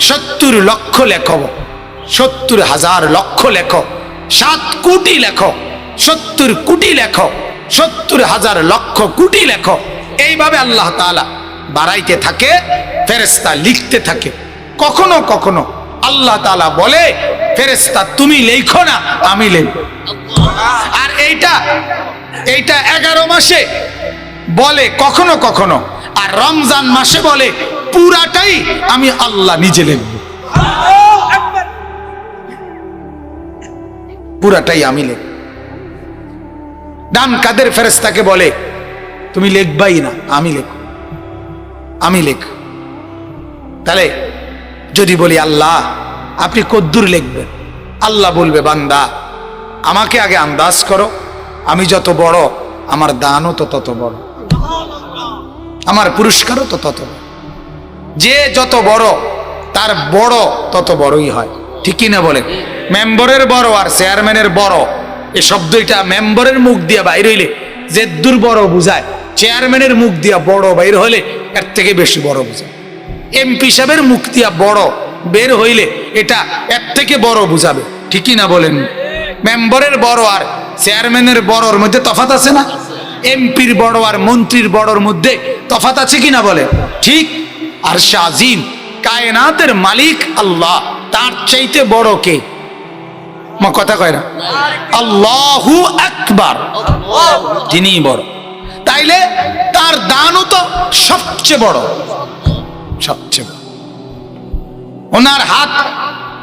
70 লক্ষ লেখো, 70,000 লক্ষ লেখো, 7 কোটি লেখো, 70 কোটি লেখো, 70,000 লক্ষ কোটি লেখো। এইভাবে আল্লাহ তাআলা বাড়াইতে থাকে, ফেরেশতা লিখতে থাকে। কখনো কখনো আল্লাহ তাআলা বলে, ফেরেশতা তুমি লেখো না, আমি লিখব। আর এইটা 11 মাসে বলে কখনো কখনো, আর রমজান মাসে বলে পুরাটাই আমি আল্লাহ নিজে লিখব, পুরাটাই আমি লিখব। ডান কাদের ফেরেশতাকে বলে তুমি লিখবাই না, আমি লিখব, আমি লিখ। তাহলে যদি বলি আল্লাহ আপনি কদ্দুর লিখবেন, আল্লাহ বলবে বান্দা আমাকে আগে আন্দাজ করো, আমি যত বড় আমার দানও তো তত বড়, আমার পুরস্কারও তো তত বড়। যে যত বড় তার বড় তত বড়ই হয়, ঠিকই না বলে? মেম্বরের বড় আর চেয়ারম্যানের বড়, এই শব্দটা মেম্বরের মুখ দিয়ে বাইর হইলে যে দূর বড় বুঝায়, চেয়ারম্যানের মুখ দিয়া বড় বাইর হইলে এর থেকে বেশি বড় বুঝায়। এমপি সাহেবের মুখ দিয়া বড় বের হইলে এটা এর থেকে বড় বুঝাবে, ঠিকই না বলেন? মেম্বরের বড় আর চেয়ারম্যানের বড়র মধ্যে তফাৎ আছে না? এমপির বড় আর মন্ত্রীর বড়র মধ্যে তফাৎ আছে কিনা বলে? ঠিক। আর শাজিম কায়নাতের মালিক আল্লাহ, তার চাইতে বড় কে? মা কথা কয় না? আল্লাহু আকবার, যিনি বড়। তাইলে তার দানও তো সবচেয়ে বড়, সবচেয়ে বড়। ওনার হাত,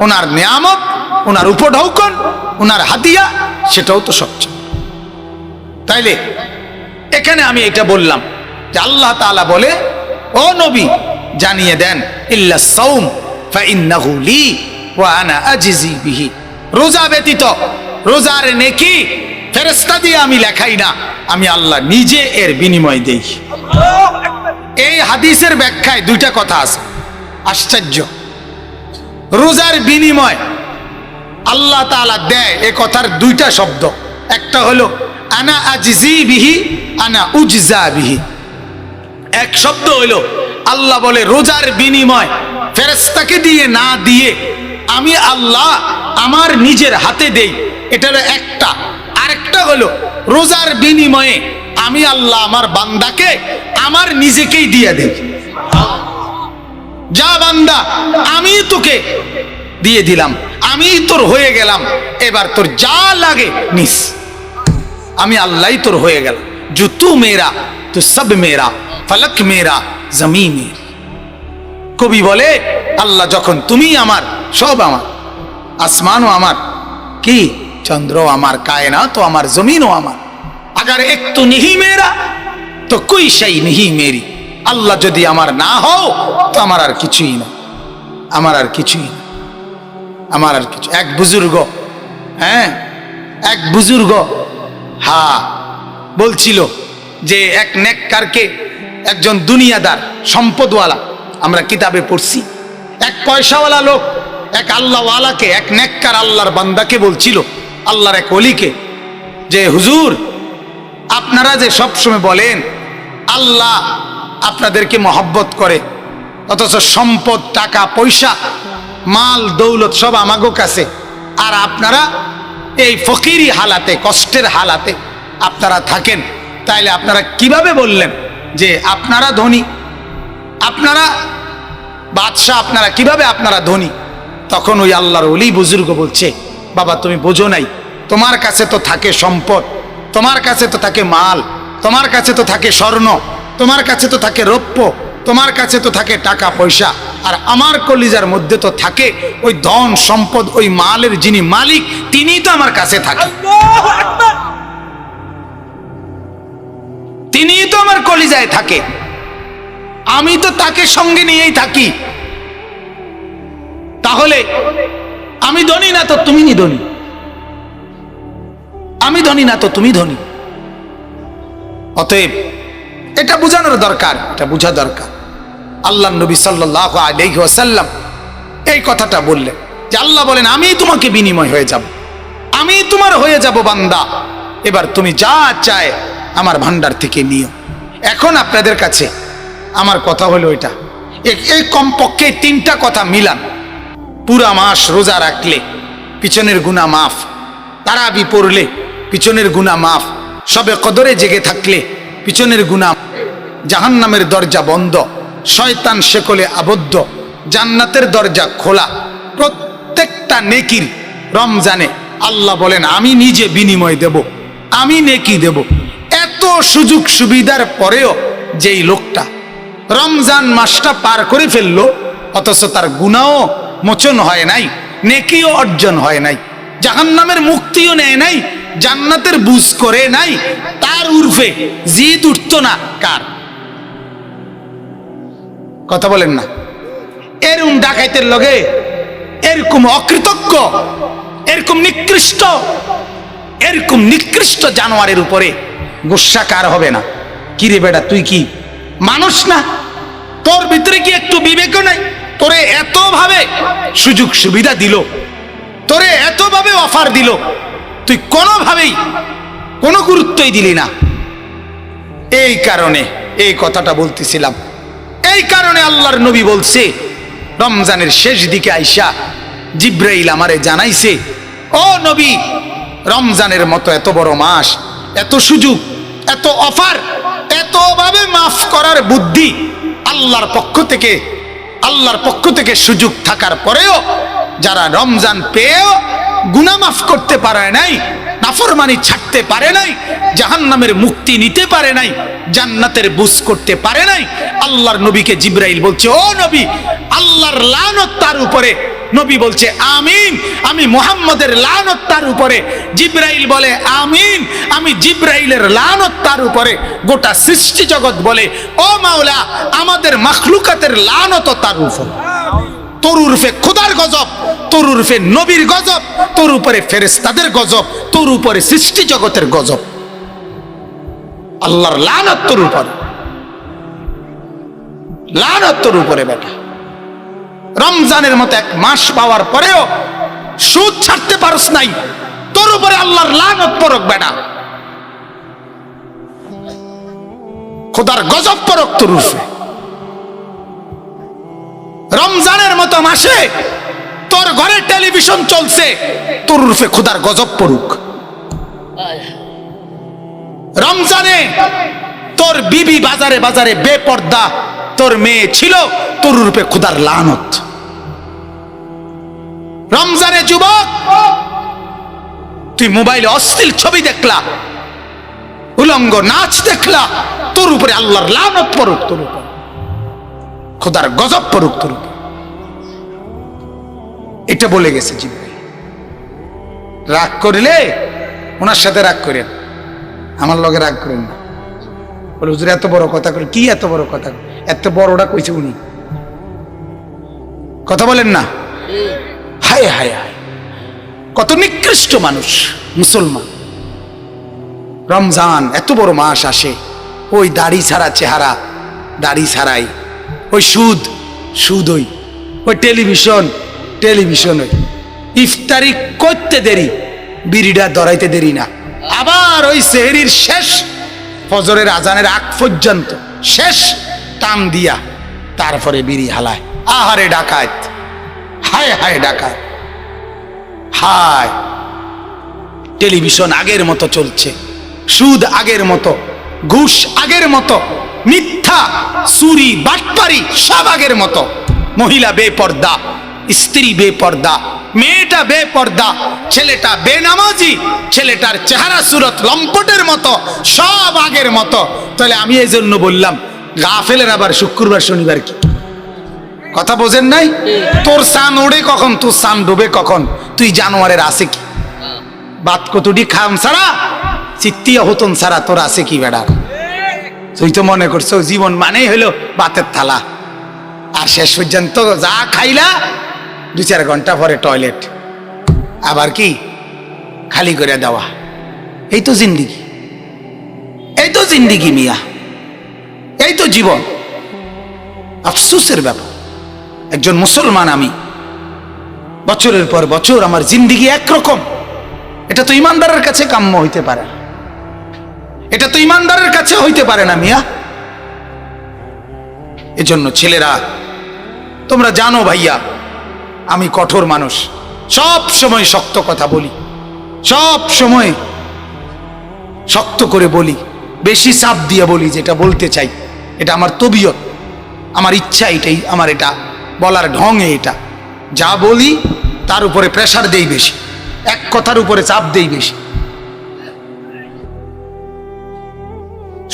ওনার নিয়ামত, ওনার উপঢৌকন, ওনার হাদিয়া, সেটাও তো সবচেয়ে। তাইলে এখানে আমি এটা বললাম যে আল্লাহ তাআলা বলে, ও নবী জানিয়ে দেন, ইল্লা সাওম ফাইন্নাহু লি ওয়া আনা আজজি বিহি। রোজা ব্যতীত রোজার নেকি ফেরেশতা দিয়ে আমি লেখাই না, আমি আল্লাহ নিজে এর বিনিময় দেই। এই হাদিসের ব্যাখ্যায় দুইটা কথা আছে, আশ্চর্য। রোজার বিনিময় আল্লাহ তাআলা দেয়, এ কথার দুইটা শব্দ। একটা হলো আনা আজজি বিহি, আনা উজজা বিহি। এক শব্দ হলো আল্লাহ বলে রোজার বিনিময় ফেরেশতাকে দিয়ে না দিয়ে আমি আল্লাহ আমার নিজের হাতে দেই, এটা হলো একটা। আরেকটা হলো রোজার বিনিময়ে আমি আল্লাহ আমার বান্দাকে আমার নিজেকেই দিয়ে দেই। যা বান্দা, আমি তোকে দিয়ে দিলাম, আমি তোর হয়ে গেলাম, এবার তোর যা লাগে নিস, আমি আল্লাহই তোর হয়ে গেল। জো তু মেরা তো সব মেরা, ফলক মেরা জমিন মেরা। কবি বলে আল্লাহ যখন তুমি আমার, সব আমার, আসমানও আমার, কি চন্দ্র আমার, কায়নাত আমার, জমিনও আমার। अगर एक तो नहीं मेरा तो कोई शई नहीं मेरी। আল্লাহ যদি আমার না হও তো আমার আর কিছুই না, আমার আর কিছুই না, আমার আর কিছু। এক বুজুর্গ, হ্যাঁ এক বুজুর্গ বলছিল যে এক নেককারকে একজন দুনিয়াদার সম্পদওয়ালা, আমরা কিতাবে পড়ছি, এক পয়সাওয়ালা লোক এক আল্লাহওয়ালাকে, এক নেককার আল্লাহর বান্দাকে বলছিল, আল্লাহর এক ওলিকে, যে হুজুর আপনারা যে সবসময় বলেন আল্লাহ আপনাদেরকে মহব্বত করে, অথচ সম্পদ, টাকা পয়সা, মাল দৌলত সব আমাগো কাছে, আর আপনারা এই ফকিরি হালাতে, কষ্টের হালাতে আপনারা থাকেন, তাইলে আপনারা কিভাবে বললেন যে আপনারা ধনী, আপনারা বাদশাহ, আপনারা কিভাবে আপনারা ধনী? তখন ওই আল্লাহর ওলি বুজুর্গ বলছে, বাবা তুমি বোঝো নাই, তোমার কাছে তো থাকে সম্পদ, তোমার কাছে তো থাকে মাল, তোমার কাছে তো থাকে স্বর্ণ, তোমার কাছে তো থাকে রৌপ্য, তোমার কাছে তো থাকে টাকা পয়সা, আর আমার কলিজার মধ্যে তো থাকে ওই ধন সম্পদ, ওই মালের যিনি মালিক তিনিই তো আমার কাছে থাকে, তিনিই তো আমার কলিজায় থাকে, আমি তো তাকে সঙ্গে নিয়েই থাকি। তাহলে আমি ধনী না তো তুমি নি ধনী, আমি ধনী না তো তুমি ধনী। অতএব এটা বোঝানোর দরকার, এটা বোঝা দরকার। আল্লাহ নবী সাল্লাল্লাহু আলাইহি ওয়াসাল্লাম এই কথাটা বললেন যে আল্লাহ বলেন আমি তোমাকে বিনিময় হয়ে যাব, আমি তোমার হয়ে যাব বান্দা, এবার তুমি যা চায় আমার ভান্ডার থেকে নিও। এখন আপনাদের কাছে আমার কথা হলো এটা, এই কমপক্ষে তিনটা কথা মিলান। পুরা মাস রোজা রাখলে পিছনের গুনাহ মাফ, তারাবি পড়লে পিছনের গুনাহ মাফ, সবে কদরে জেগে থাকলে পিছনের গুনাহ, জাহান্নামের দরজা বন্ধ, শয়তান শেকলে আবদ্ধ, জান্নাতের দরজা খোলা। প্রত্যেকটা নেকির রমজানে আল্লাহ বলেন আমি নিজে বিনিময় দেব, আমি নেকি দেব। এত সুযোগ সুবিধার পরেও যেই লোকটা রমজান মাসটা পার করে ফেললো, অথচ তার গুনাহও মোচন হয় নাই, নেকিও অর্জন হয় নাই, জাহান্নামের মুক্তিও নেয় নাই, জান্নাতের বুঝ করে নাই, তার উর্ফে জিদ উঠত না কার? কথা বলেন না? এরকম ডাকাইতের লগে, এরকম অকৃতজ্ঞ, এরকম নিকৃষ্ট জানোয়ারের উপরে গোসা কার হবে না? কি রে বেটা, তুই কি মানুষ না? তোর ভিতরে কি একটু বিবেক নাই? তোরে এত ভাবে সুযোগ সুবিধা দিল, তোরে এত ভাবে অফার দিল, তুই কোনোভাবেই কোনো গুরুত্বই দিলি না। এই কারণে এই কথাটা বলতেছিলাম, এই কারণে আল্লাহর নবী বলছে, রমজানের শেষ দিকে আইসা জিব্রাইল আমারে জানাইছে, ও নবী, রমজানের মতো এত বড় মাস, এত সুযোগ, এত অফার, এত ভাবে মাফ করার বুদ্ধি আল্লাহর পক্ষ থেকে সুযোগ থাকার পরেও যারা রমজান পেয়েও গুনাহ মাফ করতে পারে নাই, নাফরমানি ছাড়তে পারে নাই, জাহান্নামের মুক্তি নিতে পারে নাই, জান্নাতের বুঝ করতে পারে নাই, আল্লাহর নবীকে জিব্রাইল বলছে, ও নবী, আল্লাহর লানত তার উপরে। নবী বলছে আমিন, আমি মুহাম্মদের লানত তার উপরে। জিব্রাইল বলে আমিন, আমি জিব্রাইলের লানত তার উপরে। গোটা সৃষ্টি জগৎ বলে ও মাওলা, আমাদের মাখলুকাতের লানত তার উপর। তোর উর্ফে খোদার গজব, তোর উর্ফে নবীর গজব, তোর উপরে ফেরেশতাদের গজব, তোর উপরে সৃষ্টি জগতের গজব, আল্লাহর লানত তোর উপরে। লানত তোর উপরে বেটা। রমজানের মতো এক মাস পাওয়ার পরেও সুদ ছাড়তে পারস নাই, তোর উপরে আল্লাহর লানত পড়ুক বেটা। খোদার গজব পড়ুক তোর উপরে। রমজানের মতো মাসে তোর ঘরে টেলিভিশন চলছে, তোর উপরে খোদার গজব পড়ুক। রমজানে তোর বিবি বাজারে বাজারে বেপর্দা, তোর মেয়ে ছিল, তোর রূপে খোদার লানত। রমজানে যুবক তুই মোবাইলে অশ্লীল ছবি দেখলা, উলঙ্গ নাচ দেখলা, তোর উপরে আল্লাহর লানত পড়ুক, তোর উপর খোদার গজব পড়ুক তোর উপর। এটা বলে গেছে জিব্রাইল। রাগ করলে ওনার সাথে রাগ করেন, আমার লগে রাগ করেন না। বলে হুজুর এত বড় কথা করে, কি এত বড় কথা, এত বড়টা কইছে উনি, কথা বলেন না। হায় হায় হায়, কত নিকৃষ্ট মানুষ মুসলমান। রমজান এত বড় মাস আসে, ওই দাড়ি ছাড়া চেহারা, দাড়ি ছাড়াই, ওই সুদ, সুদ, ওই টেলিভিশন, টেলিভিশন, ওই ইফতারি করতে দেরি, বিড়িটা ধরাইতে দেরি না, আবার ওই সেহরির শেষ ফজরের আজানের আগ পর্যন্ত শেষ টান দিয়া তারপরে বিড়ি হালায়। আহারে ডাকাত, হায় হায় ডাকাত, হায়। টেলিভিশন আগের মতো চলছে, সুদ আগের মতো, ঘুষ আগের মতো, মিথ্যা, চুরি, বাটপারি সব আগের মতো। মহিলা বেপর্দা, স্ত্রী বেপর্দা, মেয়েটা বেপর্দা, ছেলেটা বেনামাজি, ছেলেটার চেহারা সুরত লম্পটের মতো, সব আগের মতো। তাহলে আমি এই জন্য বললাম গাফেলের আবার শুক্রবার শনিবার কি কথা বোঝেন নাই? তোর সান ওড়ে কখন, তোর সান ডুবে কখন, তুই জানোয়ারের আছে কি? বাত কতটি খাম ছাড়া, চিত্তিয়া হতন ছাড়া তোর আছে কি বেড়ার? তুই তো মনে করছো জীবন মানেই হলো বাতের থালা, আর শেষ পর্যন্ত যা খাইলা 2-4 ঘন্টা পরে টয়লেট, আবার কি খালি করে দেওয়া। এই তো জিন্দিগি, এই তো জিন্দিগি মিয়া, এই তো জীবন। আফসোসের ব্যাপার, একজন মুসলমান আমি, বছরের পর বছর আমার জিন্দিগি একরকম। এটা তো ইমানদারের কাছে কাম্য হইতে পারে না, এটা তো ইমানদারের কাছে হইতে পারে না মিয়া। এজন্য ছেলেরা তোমরা জানো ভাইয়া, আমি কঠোর মানুষ, সব সময় শক্ত কথা বলি, সব সময় শক্ত করে বলি, বেশি চাপ দিয়ে বলি, যেটা বলতে চাই। এটা আমার তবিয়ত, আমার ইচ্ছা, এটাই আমার, এটা বলার ঢং। এটা যা বলি তার উপরে প্রেসার দেই বেশি, এক কথার উপরে চাপ দেই বেশি,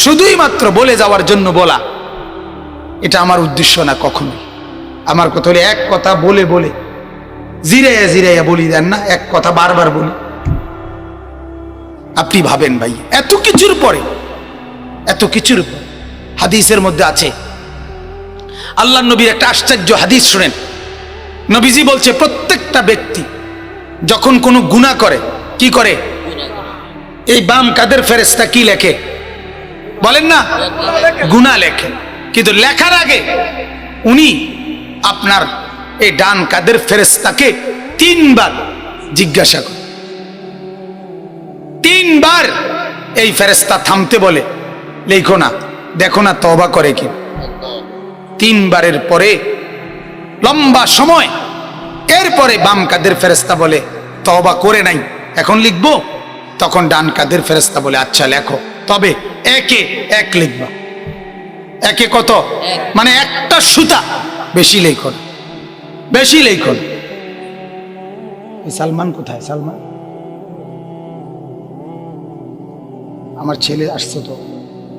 শুধুই মাত্র বলে যাওয়ার জন্য বলা, এটা আমার উদ্দেশ্য না কখনোই। আমার কথা হলে এক কথা বলে বলে জিরাইয়া জিরাইয়া বলি, দেন না, এক কথা বারবার বলি। আপনি ভাবেন ভাই, এত কিছুর পরে, এত কিছুর পরে হাদিসের মধ্যে আছে, আল্লাহ নবীর একটা আশ্চর্য হাদিস শুনেন। নবীজি বলছে প্রত্যেকটা ব্যক্তি যখন কোনো গুনাহ করে, কি করে? এই বাম কাদের ফেরেশতা কি লেখে বলেন না? গুনাহ লেখে। কিন্তু লেখার আগে উনি আপনার এই ডান কাদের ফেরেশতাকে 3 বার জিজ্ঞাসা করে, 3 বার এই ফেরেশতা থামতে বলে, লেখো না, দেখো না তওবা করে কি। 3 বারের পরে লম্বা সময়, এরপরে বাম কাদের ফেরেশতা বলে তওবা করে নাই, এখন লিখবো। তখন ডান কাদের ফেরেশতা বলে আচ্ছা লেখো, তবে 1-এ 1 লিখবা। 1-এ কত? মানে একটা সুতা বেশি লেখো, বেশি লেখো। সালমান কোথায়? সালমান, আমার ছেলে আসছে তো,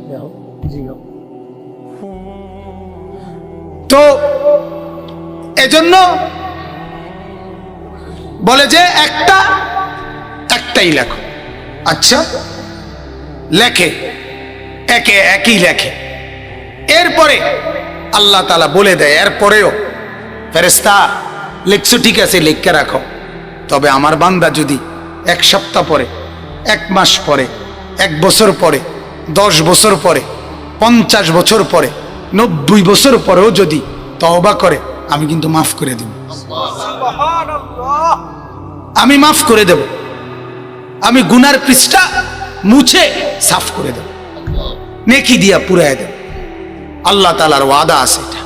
দেখো জিগাও তো। এজন্য বলে যে একটাই লেখো। আচ্ছা লেখে, 1-এ 1ই লেখে। এরপরে আল্লাহ তাআলা বলে দেয়, এরপরেও ফেরেশতা লিখছো ঠিক আছে, লিখে রাখো, তবে আমার বান্দা যদি 1 সপ্তাহ পরে, 1 মাস পরে, 1 বছর পরে, 10 বছর পরে, 50 বছর পরে 90 বছর পরেও যদি তওবা করে আমি কিন্তু মাফ করে দেব, আমি মাফ করে দেব, আমি গুনার পৃষ্ঠা মুছে সাফ করে দেব, নেকি দিয়া পুরায় দেব। আল্লাহ তাআলার ওয়াদা আছে এটা।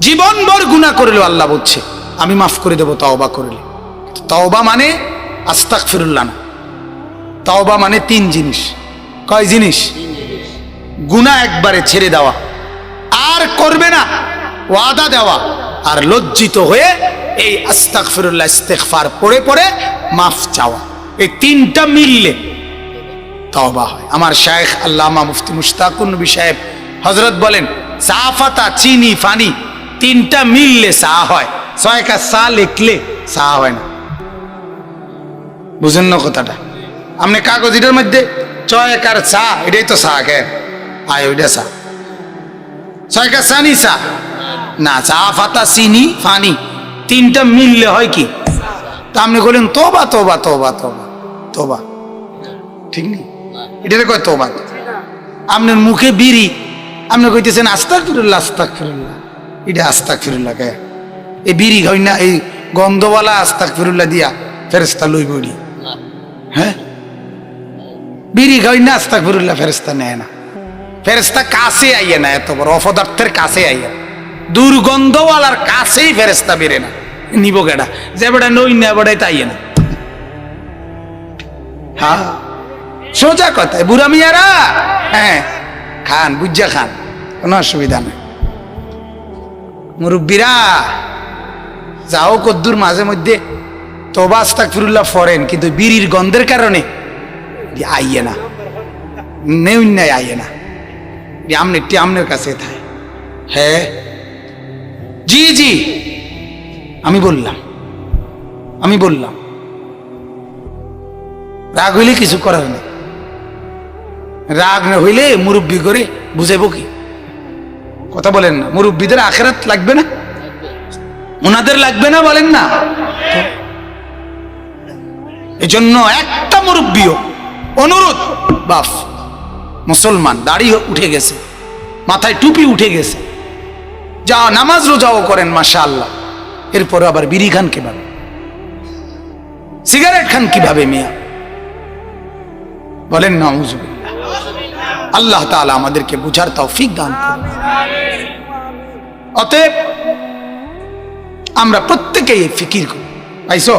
জীবনভর গুনাহ করলেও আল্লাহ বলছে আমি মাফ করে দেব তওবা করলে। তওবা মানে আস্তাগফিরুল্লাহ না, তওবা মানে 3 জিনিস। কয় জিনিস? গুনাহ একবারে ছেড়ে দেওয়া, আর করবে না ওয়াদা দেওয়া, আর লজ্জিত হয়ে এই আস্তাগফিরুল্লাহ ইস্তিগফার পড়ে পড়ে মাফ চাওয়া। এই 3টা মিললে তওবা হয়। আমার শায়েখ আল্লামা মুফতি মুশতাকুর নবী সাহেব হযরত বলেন চা পাতা চিনি পানি 3টা মিললে চা হয়, 6 কা চা লিখলে চা হয় না। বুঝেন না কথাটা? আপনি কাগজ এটার মধ্যে 6 কার চা, এটাই তো চা কে আয় ওইটা চা, 6 কা চানি চা না, চা পাতা চিনি পানি 3টা মিললে হয় কি? তা আপনি বলেন তোবা তোবা তোবা তোবা তোবা, ঠিক নেই? এটারে কয় তোবা। আপনার মুখে বিড়ি, আপনি কইতেছেন আস্তাগফিরুল্লাহ আস্তাগফিরুল্লাহ, এটা আস্তাগফিরুল্লাহ কে? এই বিড়ি হয় না, এই গন্ধওয়ালা আস্তাগফিরুল্লাহ দিয়া ফেরেশতা লইব নি? হ্যাঁ, বিড়ি হয় না আস্তাগফিরুল্লাহ ফেরেশতা নেয় না, ফেরেশতা কাছে আইয়ে না, এত বড় অপদার্থের কাছে আইয়ে, দুর্গন্ধওয়ালার কাছেই ফেরেশতা বেরে না। নিব কেডা? যে বেটা নই না বেড়াই তাইয়ে না। হ্যাঁ, সোজা কথা। বুড়া মিয়ারা হ্যাঁ খান, বুঝা খান, কোনো অসুবিধা নেই। মুরব্বীরা যাও কদ্দুর মাঝে মধ্যে তওবা আস্তাগফিরুল্লাহ ফরেন, কিন্তু বিড়ির গন্ধের কারণে আইয়ে না, নেই নাই আইয়ে না, আমনের কাছে থাকে। হ্যাঁ জি জি, আমি বললাম রাগ হইলে কিছু করার নেই। রাগ না হইলে মুরব্বী করে বুঝাইব কি? কথা বলেন না? মুরব্বীদের আখিরাত লাগবে না? ওনাদের লাগবে না? বলেন না? এজন্য একটা মুরব্বীও অনুরোধ, বাপ মুসলমান, দাড়ি উঠে গেছে, মাথায় টুপি উঠে গেছে, যা নামাজ রোজাও করেন মাশাআল্লাহ, এরপরে আবার বিড়ি খান কিভাবে, সিগারেট খান কিভাবে মিয়া? বলেন না আউযুবিল্লাহ। আল্লাহ তাআলা আমাদেরকে বুঝার তৌফিক দান করুন। অতএব আমরা প্রত্যেকেই ফিকির করি। পাইছো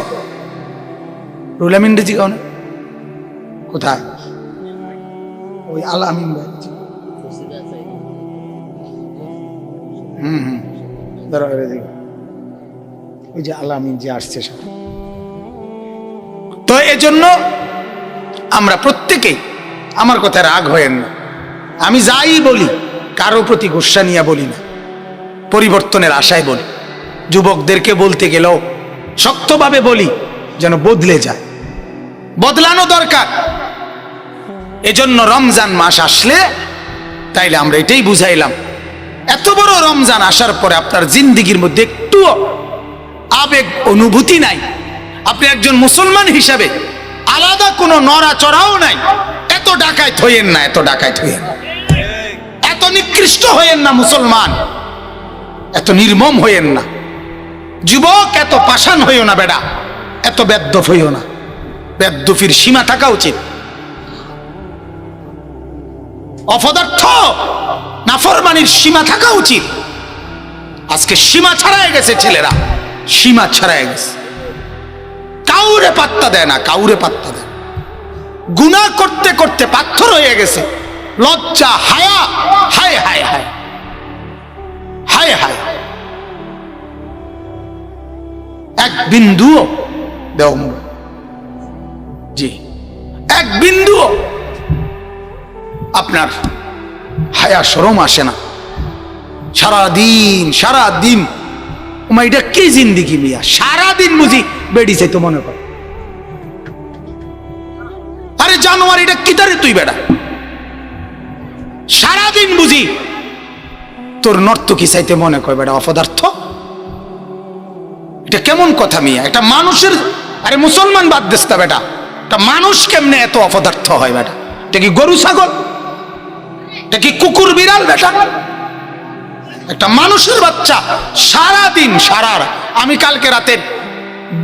রুল আমিন রেজি গাও না? কোথায়? ওই আল আমিন ভাই। ওই যে আল আমিন যে আসছে সব। তো এজন্য আমরা প্রত্যেকেই, আমার কথা রাগ হয়েন না, আমি যাই বলি কারো প্রতি গোসা নিয়ে বলি না, পরিবর্তনের আশায় বলি। যুবকদেরকে বলতে গেলেও শক্তভাবে বলি যেন বদলে যায়, বদলানো দরকার। এজন্য রমজান মাস আসলে তাইলে আমরা এটাই বুঝাইলাম, এত বড় রমজান আসার পরে আপনার জিন্দিগির মধ্যে একটু আবেগ অনুভূতি নাই, আপনি একজন মুসলমান হিসাবে আলাদা কোনো নড়াচড়াও নাই, এত ডাকাত হইয়েন না, এত ডাকাত হইয়েন না, এত নিকৃষ্ট হইয়েন না মুসলমান, এত নির্মম হইয়েন না যুবক, এত পাষাণ হইও না বেটা, এত বেদ্যপ হইও না। বেদ্যপির সীমা থাকা উচিত। অপদার্থ নাফরমানির সীমা থাকা উচিত। আজকে সীমা ছাড়াই গেছে ছেলেরা, সীমা ছাড়াই গেছে, কাউরে পাত্তা দেয় না, কাউরে পাত্তা দেয়। গুনাহ করতে করতে পাথর হয়ে গেছে, লজ্জা হায়া, হায় হায় হায় হায় হায়, এক বিন্দু দেও জি, এক বিন্দু আপনার হায়া শরম আসে না। সারাদিন এটা কি জিন্দিগি মিয়া? সারাদিন বুঝি বেড়ি চাইতো মনে কর। আরে জানোয়ার, এটা কি তারে তুই বেড়া? সারাদিন বুঝি তোর নর্তকী চাইতে মনে কর বেড়া, অপদার্থ। এটা কেমন কথা মিয়া? এটা মানুষের, আরে মুসলমান বাদ দেস্তা বেটা, এটা মানুষ কেমনে এত অপদার্থ হয় বেটা? এটা কি গরু ছাগল? এটা কি কুকুর বিড়াল বেটা? একটা মানুষের বাচ্চা সারা দিন আমি কালকে রাতে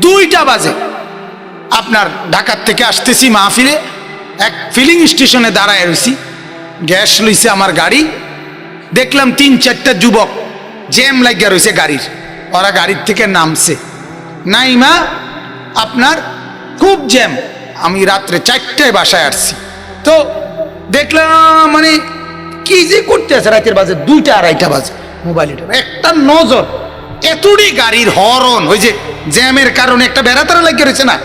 2টা বাজে আপনার ঢাকার থেকে আসতেছি মাহফিলে, এক ফিলিং স্টেশনে দাঁড়ায় রয়েছি, গ্যাস লইছে আমার গাড়ি, দেখলাম 3-4টা যুবক জ্যাম লাগিয়া রয়েছে গাড়ির, ওরা গাড়ির থেকে নামছে, নাইমা আপনার খুব জ্যাম। আমি রাত্রে 4টায় বাসায় আসছি, তো দেখলাম মানে কি যে করতে আছে, রাতের বাজে 2টা-2:30 বাজে, মোবাইল একটা নজর, এতটি গাড়ির হরন, ওই যে জ্যামের কারণে একটা বেড়াতারা লাগিয়ে রয়েছে না,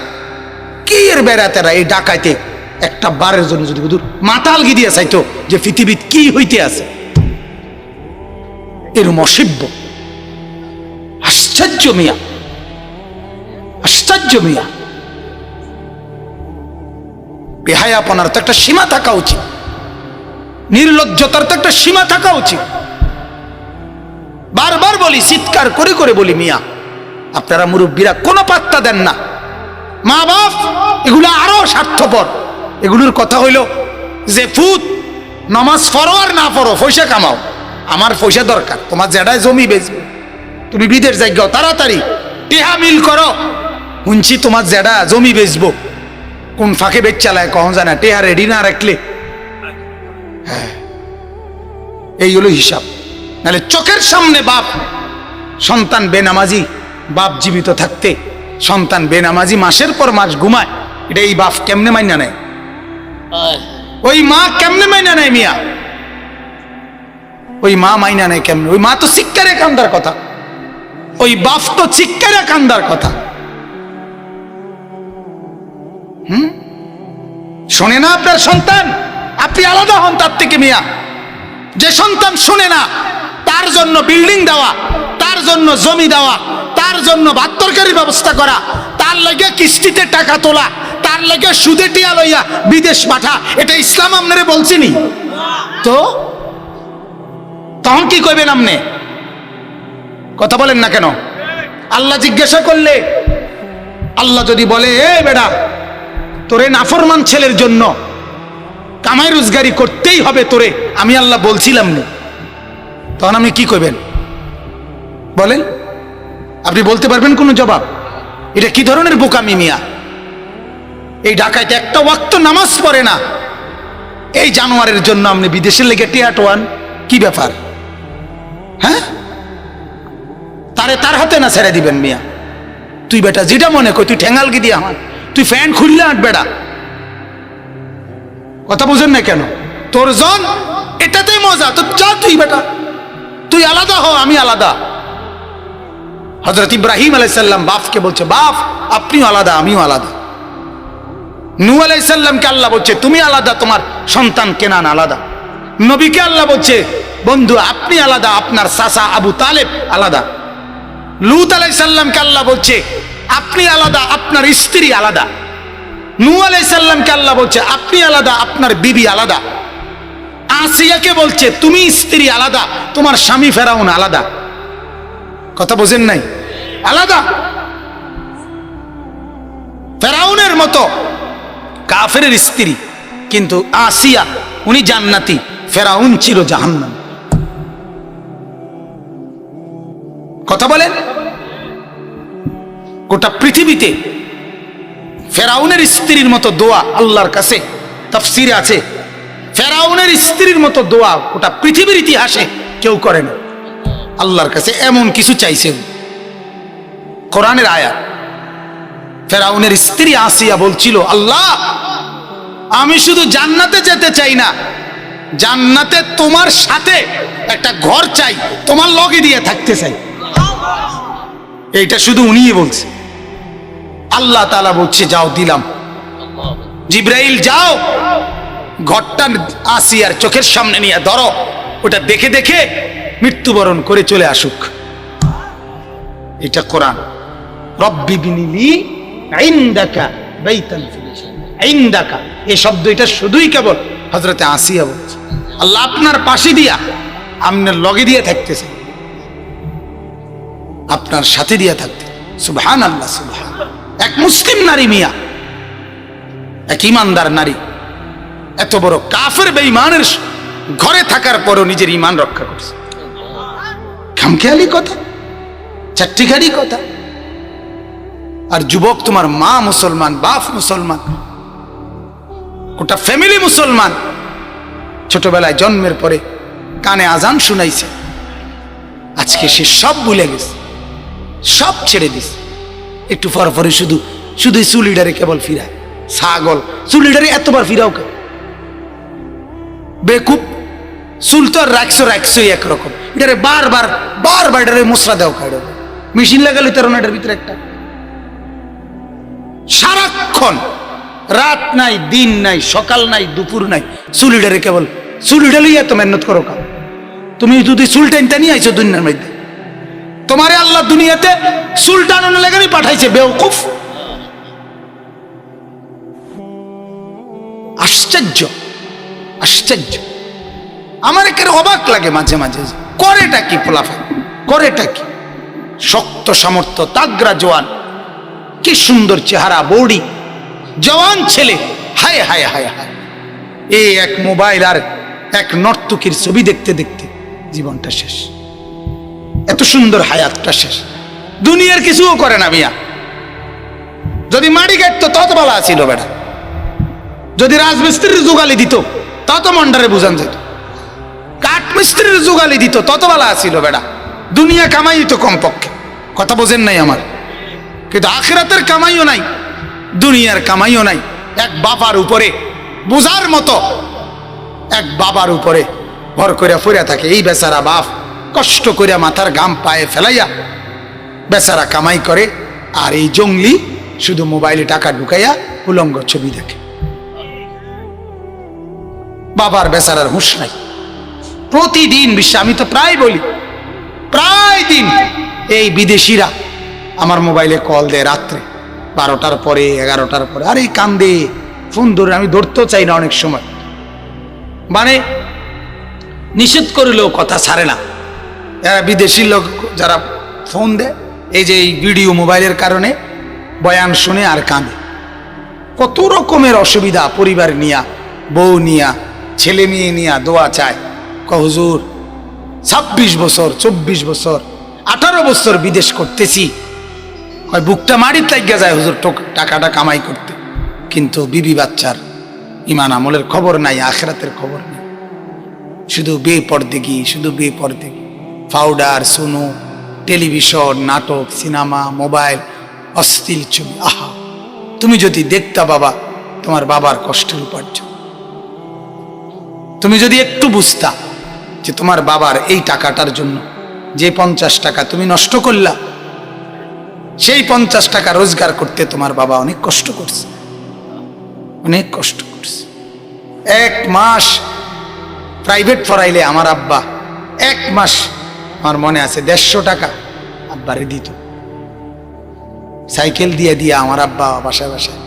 কি এর বেড়াতারা এই ডাকাইতে একটা বারের জন্য যদি মাতাল গি দিয়ে চাইতো যে পৃথিবীত কি হইতে আছে, এরম অসভ্য, আশ্চর্য মিয়া, আশ্চর্য মিয়া। বেহায়াপনার তো একটা সীমা থাকা উচিত, নির্লজ্জতার তো একটা সীমা থাকা উচিত। বারবার বলি, চিৎকার করে করে বলি, মিয়া আপনারা মুরব্বীরা কোনো পাত্তা দেন না, মা বাপ এগুলো আরো স্বার্থপর। এগুলোর কথা হইল যে ফুত নামাজ পড়ো আর না পড়ো, পয়সা কামাও, আমার পয়সা দরকার, তোমার যেটাই জমি বেচবে, তুমি বিদেশ যাও তাড়াতাড়ি টেহা মিল করো, শুনছি তোমার যেটা জমি বেচবো, কোন ফাঁকে বেচ চালায় কখন জানা, টেহা রেডি না রাখলে, হ্যাঁ এই হলো হিসাব। নাহলে চোখের সামনে বাপ, সন্তান বেনামাজি, বাপ জীবিত থাকতে সন্তান বেনামাজি মাসের পর মাস ঘুমায়, এটা এই বাপ কেমনে মাইনা নেয়, ওই মা কেমনে মাইনা নেয় মিয়া, ওই মা মাইনা নেয় কেমনে? ওই মা তো শিক্ষারে কান্দার কথা, ওই বাপ তো শিক্ষারে কান্দার কথা। শোনে না আপনার সন্তান, আপনি আলাদা হন তার থেকে মিয়া। যে সন্তান শোনে না, তার জন্য বিল্ডিং দেওয়া, তার জন্য জমি দেওয়া, তার জন্য ভাত তরকারির ব্যবস্থা করা, তার লাগে কিস্তিতে টাকা তোলা, তার লাগে সুদে টিয়া লইয়া বিদেশ পাঠা, এটা ইসলাম আপনারে বলছিনি তো? তখন কি কইবেন আপনি? কথা বলেন না কেন? আল্লাহ জিজ্ঞাসা করলে, আল্লাহ যদি বলে এ বেটা তোরে নাফরমান ছেলের জন্য কামাই রোজগারি করতেই হবে তোরে, আমি আল্লাহ বলছিলাম না, তখন আপনি কি কইবেন বলেন? আপনি বলতে পারবেন কোনো জবাব? এটা কি ধরনের বোকামি মিয়া? এই ঢাকায় একটা ওয়াক্ত নামাজ পড়ে না, এই জানোয়ারের জন্য আপনি বিদেশের লেগে টিয়া টোয়ান, কি ব্যাপার? হ্যাঁ, তারে তার হাতে না ছেড়ে দিবেন মিয়া। তুই বেটা যেটা মনে কর, তুই ঠেঙ্গালকে দিয়া হন, তুই ফ্যান খুললে আট বেটা, কথা বুঝেন না কেন? তোর জন এটাতেই মজা, তো চা তুই বেটা, তুই আলাদা হ, আমি আলাদা। হযরত ইব্রাহিম আলাইহিস সালাম বাপকে বলছে, বাপ আপনিও আলাদা আমিও আলাদা। নূহ আলাইহিস সালামকে আল্লাহ বলছে তুমি আলাদা, তোমার সন্তান কেনান আলাদা। নবীকে আল্লাহ বলছে বন্ধু আপনি আলাদা, আপনার চাচা আবু তালেব আলাদা। লূত আলাইহিস সালামকে আল্লাহ বলছে আপনি আলাদা, আপনার স্ত্রী আলাদা। নূহ আলাইহিস সালামকে আল্লাহ বলছে আপনি আলাদা, আপনার বিবি আলাদা। আসিয়াকে বলছে তুমি স্ত্রী আলাদা, তোমার স্বামী ফেরাউন আলাদা। কথা বোঝেন নাই? আলাদা। ফেরাউনের মতো কাফেরের স্ত্রী, কিন্তু আসিয়া উনি জান্নাতি, ফেরাউন ছিল জাহান্নাম। কথা বলেন? গোটা পৃথিবীতে ফেরাউনের স্ত্রীর মতো দোয়া আল্লাহর কাছে তাফসীরে আছে, ফেরাউনের স্ত্রীর মতো দোয়া গোটা পৃথিবীর ইতিহাসে কেউ করে না। আল্লাহর কাছে এমন কিছু চাইছেন, কোরআনের আয়াত। ফেরাউনের স্ত্রী আসিয়া বলছিল, আল্লাহ আমি শুধু জান্নাতে যেতে চাই না, জান্নাতে তোমার সাথে একটা ঘর চাই, তোমার লগে দিয়ে থাকতে চাই। এইটা শুধু উনিই বলছে। আল্লাহ তাআলা বলছে যাও দিলাম, জিবরাইল যাও ঘরটা আসিয়ার চোখের সামনে নিয়ে ধরো, ওটা দেখে দেখে মৃত্যুবরণ করে চলে আসুক। এটা কোরআন। রব্বি বিনিলি ইনদাকা বাইতান ফিল জান্নাহ। ইনদাকা এই শব্দ এটা শুধুই কেবল হযরতে আসিয়া বলছে, আল্লাহ আপনার পাশে দিয়া, আপনার লগে দিয়ে থাকতেছে, আপনার সাথে দিয়া থাকতে। সুবহানাল্লাহ, সুবহানাল্লাহ। এক মুসলিম নারী মিয়া, এক ইমানদার নারী, এত বড় কাফের বেঈমানের ঘরে থাকার পরও নিজের ঈমান রক্ষা করছে। খামখেয়ালি কথা, চাট্টিখারি কথা। আর যুবক, তোমার মা মুসলমান, বাপ মুসলমান, গোটা ফ্যামিলি মুসলমান, ছোটবেলায় জন্মের পরে কানে আজান শুনাইছে, আজকে সে সব ভুলে গেছে, সব ছেড়ে দিছে। একটু পরে শুধু শুধু চুলিডারে কেবল ফিরায়। ছাগল, চুলিডারে এতবার ফিরাও কে? বেকুব, চুল তো রাখছোই একরকম, এটারে বারবার এটারে মশলা দেও খাই, মেশিন লাগালে তার এটার ভিতরে একটা সারাক্ষণ, রাত নাই, দিন নাই, সকাল নাই, দুপুর নাই, চুলিডারে কেবল চুলিডালেই এত মেহনত করো কা? তুমি যদি চুল টাইনটা নিয়ে আইছো দুনিয়ার মধ্যে, তোমারে আল্লাহ দুনিয়াতে চুল টানানো লেগে পাঠাইছে, বেওকুফ। আশ্চর্য, আশ্চর্য। আমার একেবারে অবাক লাগে মাঝে মাঝে, করেটা কি পোলাফান, করেটা কি? শক্ত সামর্থ্য, তাগড়া জওয়ান, কি সুন্দর চেহারা, বৌড়ি, জওয়ান ছেলে, হায় হায় হায় হায়, এই এক মোবাইল আর এক নর্তকীর ছবি দেখতে দেখতে জীবনটা শেষ, এত সুন্দর হায়াতটা শেষ। দুনিয়ার কিছুও করে না মিয়া। যদি মাড়ি কাটতো তত বলা ছিল বেটা, যদি রাজমিস্ত্রির জোগালি দিত তত মন্ডারে বুঝান যেত, কাঠ মিস্ত্রির জোগালি দিত তত বলা ছিল বেটা। দুনিয়া কামাই তো কমপক্ষে, কথা বোঝেন নাই আমার। কিন্তু আখিরাতের কামাইও নাই, দুনিয়ার কামাইও নাই। এক বাবার উপরে বোঝার মতো, এক বাবার উপরে ভর করে ফুরে থাকে। এই বেচারা বাপ কষ্ট করে মাথার ঘাম পায়ে ফেলাইয়া বেচারা কামাই করে, আর এই জঙ্গলি শুধু মোবাইলে টাকা ঢুকাইয়া উলঙ্গ ছবি দেখে। বাবার বেচারার হুঁশ নাই। প্রতিদিন আমি তো প্রায় বলি, প্রায় দিন এই বিদেশিরা আমার মোবাইলে কল দেয় রাত্রে 12টার পরে, 11টার পরে। আরে কান্দে, ফোন ধরে আমি ধরতেও চাই না অনেক সময়, মানে নিষেধ করিলেও কথা ছাড়ে না। এরা বিদেশি লোক যারা ফোন দেয়, এই যে এই ভিডিও মোবাইলের কারণে বয়ান শুনে আর কাঁদে। কত রকমের অসুবিধা, পরিবার নিয়া, বউ নিয়া, ছেলে মেয়ে নিয়া দোয়া চায়। হুজুর 26 বছর, 24 বছর, 18 বছর বিদেশ করতেছি, বুকটা মারির লাগিয়া যায় হুজুর টাকাটা কামাই করতে, কিন্তু বিবি বাচ্চার ইমান আমলের খবর নাই, আখিরাতের খবর নেই। শুধু বেপরদেগি, শুধু বেপরদেগি, পাউডার, সোনো, টেলিভিশন, নাটক, সিনেমা, মোবাইল, অশ্লীল ছবি। আহা, তুমি যদি দেখতা বাবা তোমার বাবার কষ্টের উপার্জন, তুমি যদি একটু বুঝতা যে তোমার বাবার এই টাকাটার জন্য যে 50 টাকা তুমি নষ্ট করলা, সেই 50 টাকা রোজগার করতে তোমার বাবা অনেক কষ্ট করছে, অনেক কষ্ট করছে। 1 মাস প্রাইভেট পড়াইলে আমার আব্বা 1 মাস, আমার মনে আছে 150 টাকা আব্বারে দিত, সাইকেল দিয়ে দিয়ে আমার আব্বা বাসায় বাসায়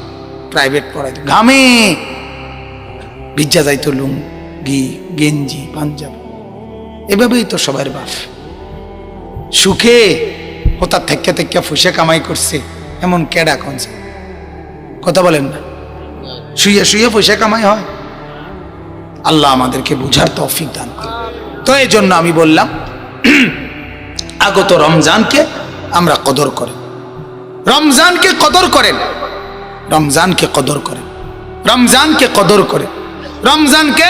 প্রাইভেট পড়াইতো। ঘামে ভিজা যাইতো লুঙ্গি, গেঞ্জি, পাঞ্জাব। এভাবেই তো সবার বাপ সুখে কোথার থেকে থেকে ফুসে কামাই করছে, এমন কেডা কোনছে? কথা বলেন না, শুয়ে শুয়ে পয়সা কামাই হয়। আল্লাহ আমাদেরকে বুঝার তৌফিক দান করেন। তো এই জন্য আমি বললাম, আগত রমজানকে আমরা কদর করেন, রমজানকে কদর করেন, রমজানকে কদর করেন, রমজানকে কদর করেন, রমজানকে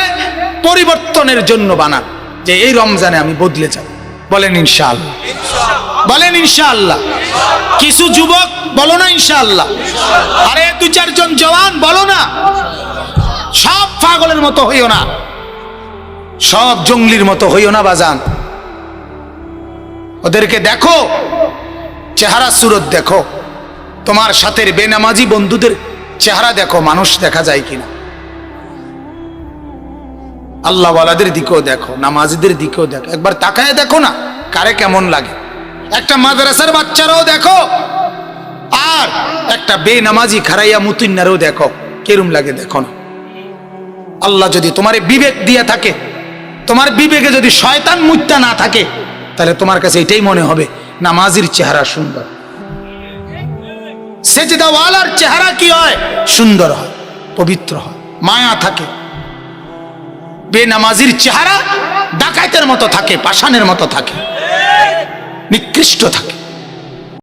পরিবর্তনের জন্য বানান, যে এই রমজানে আমি বদলে যাব। বলেন ইনশাআল্লাহ, বলেন ইনশাআল্লাহ। কিছু যুবক বলো না ইনশাআল্লাহ, আরে 2-4 জন জওয়ান বলো না। সব পাগলের মতো হইও না, সব জঙ্গলির মতো হইও না বাজান। ওদেরকে দেখো, চেহারা সুরত দেখো, তোমার সাথে বেনামাজি বন্ধুদের চেহারা দেখো, মানুষ দেখা যায় কিনা। আল্লাহওয়ালাদের দিকেও দেখো, নামাজিদের দিকেও দেখো, একবার তাকায় দেখো না কারে কেমন লাগে। একটা মাদ্রাসার বাচ্চারাও দেখো, আর একটা বেনামাজি খারাইয়া মুতিন্নারও দেখো, কেরম লাগে দেখো না। আল্লাহ যদি তোমার বিবেক দিয়ে থাকে, তোমার বিবেকে যদি শয়তান মুত্তা না থাকে, তাহলে তোমার কাছে এটাই মনে হবে নামাজির চেহারা সুন্দর, সেজদাওয়ালার চেহারা কি হয়? সুন্দর হয়, পবিত্র হয়, মায়া থাকে। বেনামাজির চেহারা ডাকাইতের মতো থাকে, পাষাণের মতো থাকে। নিকৃষ্ট থাকে।